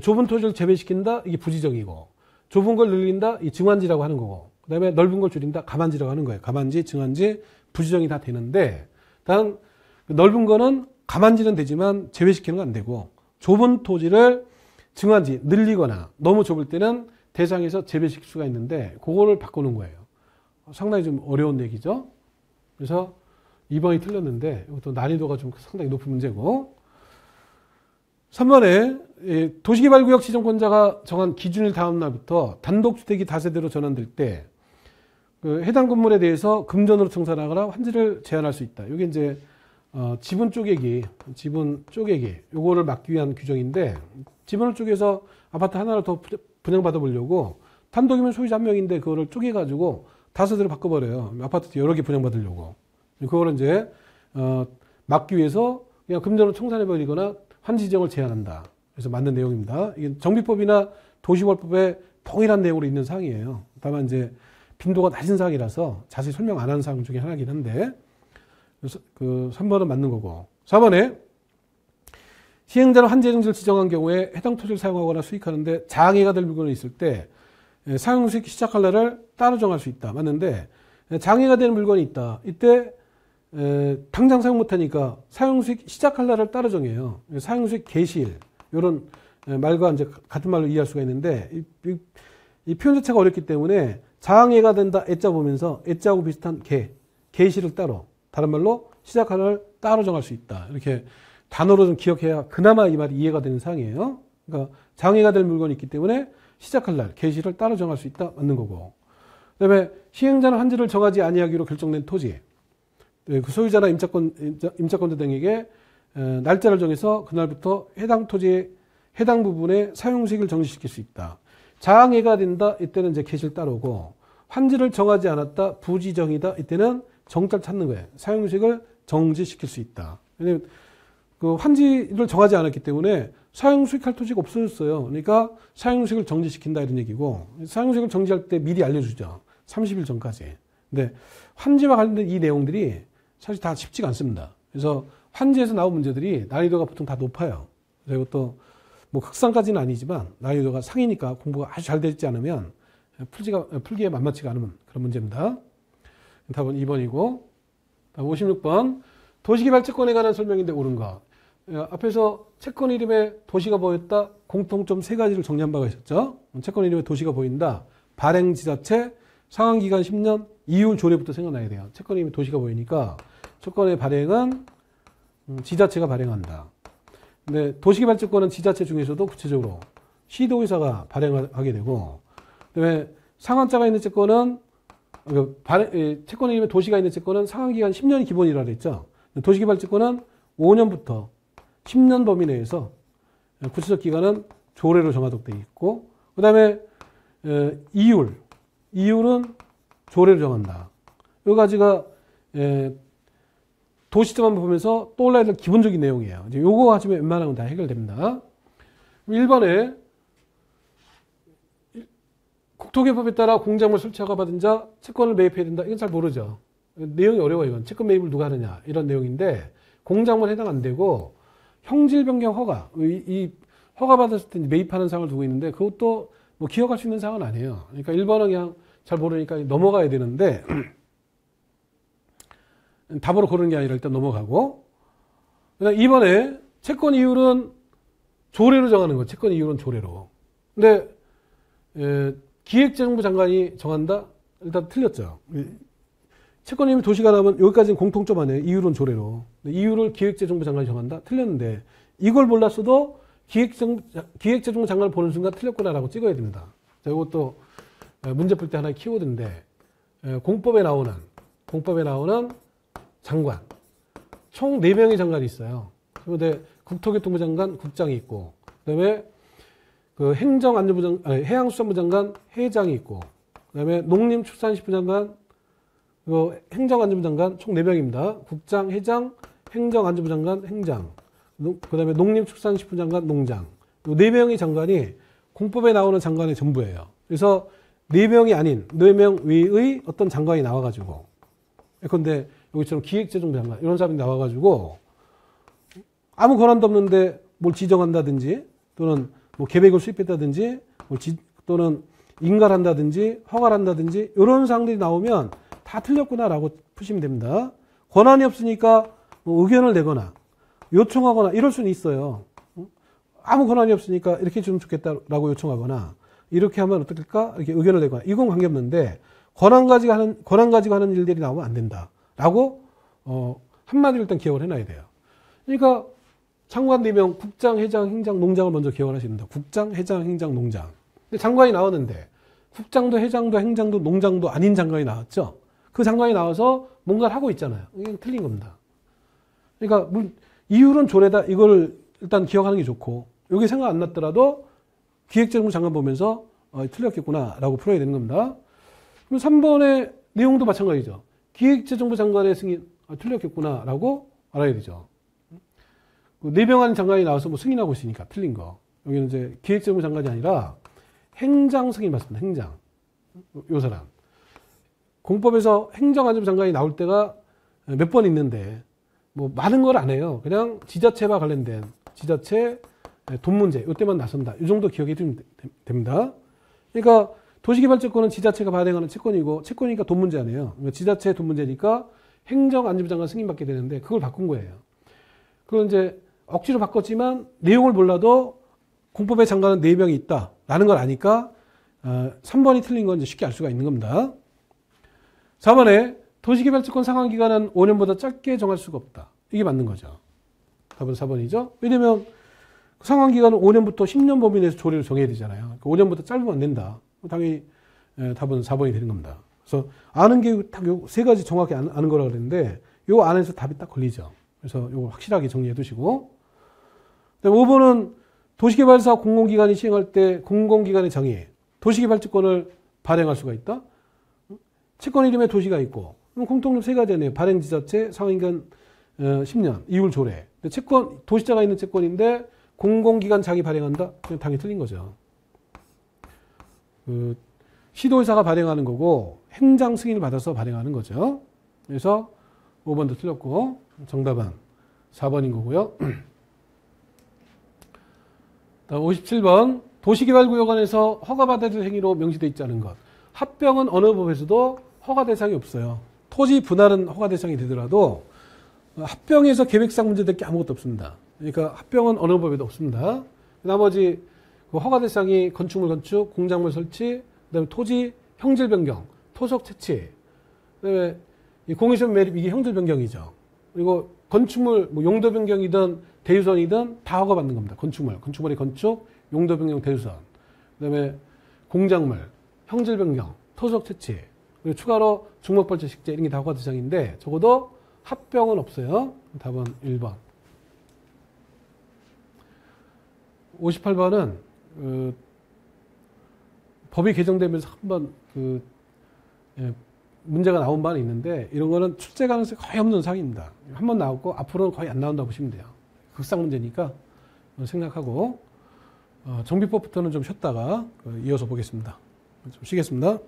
좁은 토지를 재배시킨다 이게 부지정이고 좁은 걸 늘린다 이 증환지라고 하는 거고 그 다음에 넓은 걸 줄인다 가만지라고 하는 거예요. 가만지, 증환지, 부지정이 다 되는데 단 넓은 거는 가만지는 되지만 재배시키는 건 안 되고 좁은 토지를 증환지 늘리거나 너무 좁을 때는 대상에서 재배시킬 수가 있는데 그거를 바꾸는 거예요. 상당히 좀 어려운 얘기죠. 그래서 2번이 틀렸는데 이것도 난이도가 좀 상당히 높은 문제고 3번에 도시개발구역 지정권자가 정한 기준일 다음 날부터 단독주택이 다세대로 전환될 때 그 해당 건물에 대해서 금전으로 청산하거나 환지를 제한할 수 있다. 이게 이제 지분 쪼개기 요거를 막기 위한 규정인데 지분을 쪼개서 아파트 하나를 더 분양받아 보려고 단독이면 소유자 한 명인데 그거를 쪼개가지고 다세대로 바꿔버려요. 아파트 여러 개 분양받으려고. 그거를 이제 막기 위해서 그냥 금전으로 청산해버리거나 환지 지정을 제한한다. 그래서 맞는 내용입니다. 이게 정비법이나 도시개발법에 동일한 내용으로 있는 사항이에요. 다만 이제 빈도가 낮은 사항이라서 자세히 설명 안 하는 사항 중에 하나긴 한데 그 3번은 맞는 거고 4번에 시행자는 환지정지를 지정한 경우에 해당 토지를 사용하거나 수익하는데 장애가 될 물건이 있을 때 사용수익 시작할 날을 따로 정할 수 있다. 맞는데 장애가 되는 물건이 있다. 이때 당장 사용 못하니까 사용수익 시작할 날을 따로 정해요. 사용수익 개시일 이런 말과 이제 같은 말로 이해할 수가 있는데 이 표현 자체가 어렵기 때문에 장애가 된다 애자 보면서 애자하고 비슷한 개시를 따로 다른 말로 시작할 날을 따로 정할 수 있다. 이렇게 단어로 좀 기억해야 그나마 이 말이 이해가 되는 사항이에요. 그러니까 장애가 될 물건이 있기 때문에 시작할 날 개시를 따로 정할 수 있다. 맞는 거고. 그다음에 시행자는 환지를 정하지 아니하기로 결정된 토지 그 소유자나 임차권자 등에게 날짜를 정해서 그날부터 해당 토지의 해당 부분의 사용수익을 정지시킬 수 있다. 장애가 된다. 이때는 이제 개시를 따르고 환지를 정하지 않았다. 부지정이다. 이때는 정자를 찾는 거예요. 사용수익을 정지시킬 수 있다. 왜냐하면 그 환지를 정하지 않았기 때문에 사용수익할 토지가 없어졌어요. 그러니까 사용수익을 정지시킨다 이런 얘기고 사용수익을 정지할 때 미리 알려주죠. 30일 전까지. 근데 환지와 관련된 이 내용들이 사실 다 쉽지가 않습니다. 그래서 환지에서 나온 문제들이 난이도가 보통 다 높아요. 그리고 또 뭐 극상까지는 아니지만 난이도가 상이니까 공부가 아주 잘 되지 않으면 풀기에 만만치가 않은 그런 문제입니다. 답은 2번이고 56번 도시개발채권에 관한 설명인데 옳은 거. 앞에서 채권 이름에 도시가 보였다. 공통점 3가지를 정리한 바가 있었죠. 채권 이름에 도시가 보인다. 발행 지자체, 상환기간 10년, 이율 조례부터 생각나야 돼요. 채권 이름에 도시가 보이니까 채권의 발행은 지자체가 발행한다. 근데 도시개발채권은 지자체 중에서도 구체적으로 시도의사가 발행하게 되고 그다음에 상환자가 있는 채권은 채권 이름에 도시가 있는 채권은 상환기간 10년이 기본이라 그랬죠. 도시개발채권은 5년부터 10년 범위 내에서 구체적 기간은 조례로 정하도록 되어 있고 그 다음에 이율은 조례로 정한다. 이 가지가 도시점만 보면서 떠올라야 될 기본적인 내용이에요. 이제 요거 하시면 웬만하면 다 해결됩니다. 1번에 국토개법에 따라 공작물 설치허가 받은 자 채권을 매입해야 된다. 이건 잘 모르죠. 내용이 어려워요. 이건 채권 매입을 누가 하느냐 이런 내용인데 공작물 해당 안 되고 형질 변경 허가 이 허가 받았을 때 매입하는 사항을 두고 있는데 그것도 뭐 기억할 수 있는 사항은 아니에요. 그러니까 1번은 그냥 잘 모르니까 넘어가야 되는데 답으로 고르는 게 아니라 일단 넘어가고 그다음 2번에 채권 이율은 조례로 정하는 거. 채권 이율은 조례로. 근데 기획재정부 장관이 정한다? 일단 틀렸죠. 채권 이름이 도시가 나오면 여기까지는 공통점 아니에요. 이율은 조례로. 이율을 기획재정부 장관이 정한다? 틀렸는데 이걸 몰랐어도 기획재정부 장관을 보는 순간 틀렸구나라고 찍어야 됩니다. 자, 이것도 문제 풀 때 하나의 키워드인데 공법에 나오는 장관 총 4명의 장관이 있어요. 그런데 국토교통부 장관 국장이 있고 그다음에 그 해양수산부 장관 회장이 있고 그다음에 농림축산식품 장관 행정안전부 장관 총 4명입니다. 국장, 회장, 행정안전부 장관, 행장 그다음에 농림축산식품 장관, 농장 이 4명의 장관이 공법에 나오는 장관의 전부예요. 그래서 4명이 아닌 4명 외의 어떤 장관이 나와가지고 그런데 여기처럼 기획재정부 장관 이런 사람이 나와가지고 아무 권한도 없는데 뭘 지정한다든지 또는 뭐 계획을 수립했다든지 또는 인가한다든지 허가를 한다든지 이런 사항들이 나오면 다 틀렸구나라고 푸시면 됩니다. 권한이 없으니까 뭐 의견을 내거나 요청하거나 이럴 수는 있어요. 아무 권한이 없으니까 이렇게 해주면 좋겠다라고 요청하거나 이렇게 하면 어떨까 이렇게 의견을 내거나 이건 관계없는데 권한 가지고 하는 일들이 나오면 안 된다라고 한마디로 일단 기억을 해놔야 돼요. 그러니까 장관 4명, 국장, 회장, 행장, 농장을 먼저 기억을 하시면 됩니다. 국장, 회장, 행장, 농장. 근데 장관이 나왔는데 국장도 회장도 행장도 농장도 아닌 장관이 나왔죠. 그 장관이 나와서 뭔가를 하고 있잖아요. 이게 틀린 겁니다. 그러니까 이율은 조례다. 이걸 일단 기억하는 게 좋고 여기 생각 안 났더라도 기획재정부 장관 보면서 틀렸겠구나라고 풀어야 되는 겁니다. 그럼 3번의 내용도 마찬가지죠. 기획재정부 장관의 승인 틀렸겠구나라고 알아야 되죠. 4명 안 장관이 나와서 뭐 승인하고 있으니까 틀린 거. 여기는 이제 기획재정부 장관이 아니라 행장 승인 맞습니다. 행장. 요 사람. 공법에서 행정안전부 장관이 나올 때가 몇 번 있는데 뭐 많은 걸 안 해요. 그냥 지자체와 관련된 지자체 돈 문제 이때만 나선다. 이 정도 기억해 두면 됩니다. 그러니까 도시개발채권은 지자체가 발행하는 채권이고 채권이니까 돈 문제 아니에요. 그러니까 지자체 돈 문제니까 행정안전부 장관 승인받게 되는데 그걸 바꾼 거예요. 그걸 이제 억지로 바꿨지만 내용을 몰라도 공법의 장관은 4명이 있다라는 걸 아니까 3번이 틀린 건 이제 쉽게 알 수가 있는 겁니다. 4번에 도시개발채권 상환기간은 5년보다 짧게 정할 수가 없다. 이게 맞는 거죠. 답은 4번이죠. 왜냐면 상환기간은 5년부터 10년 범위 내에서 조례를 정해야 되잖아요. 5년보다 짧으면 안 된다. 당연히 답은 4번이 되는 겁니다. 그래서 아는 게 딱 요 3가지 정확히 아는 거라고 그랬는데 요 안에서 답이 딱 걸리죠. 그래서 요거 확실하게 정리해 두시고. 5번은 도시개발사 공공기관이 시행할 때 공공기관의 정의, 도시개발채권을 발행할 수가 있다. 채권 이름에 도시가 있고 그럼 공통점 3가지네요. 발행지자체, 상환기간 10년, 이율 조례. 채권, 도시자가 있는 채권인데 공공기관 장이 발행한다? 그냥 당연히 틀린 거죠. 시도의사가 발행하는 거고 행장 승인을 받아서 발행하는 거죠. 그래서 5번도 틀렸고 정답은 4번인 거고요. 다음 57번 도시개발구역 안에서 허가받아야 될 행위로 명시되어 있지 않은 것. 합병은 어느 법에서도 허가 대상이 없어요. 토지 분할은 허가 대상이 되더라도 합병에서 계획상 문제될 게 아무것도 없습니다. 그러니까 합병은 어느 법에도 없습니다. 나머지 허가 대상이 건축물 건축, 공작물 설치, 그다음에 토지 형질 변경, 토속 채취, 그다음에 공유시설 매립 이게 형질 변경이죠. 그리고 건축물 뭐 용도 변경이든 대유선이든 다 허가받는 겁니다. 건축물의 건축, 용도 변경, 대유선, 그다음에 공작물, 형질 변경, 토속 채취, 그리고 추가로 중목벌채 식재 이런 게 다 허가 대상인데 적어도 합병은 없어요. 답은 1번. 58번은 법이 개정되면서 한번 문제가 나온 바는 있는데 이런 거는 출제 가능성이 거의 없는 사항입니다. 한번 나왔고 앞으로는 거의 안 나온다고 보시면 돼요. 극상 문제니까 생각하고 정비법부터는 좀 쉬었다가 이어서 보겠습니다. 좀 쉬겠습니다.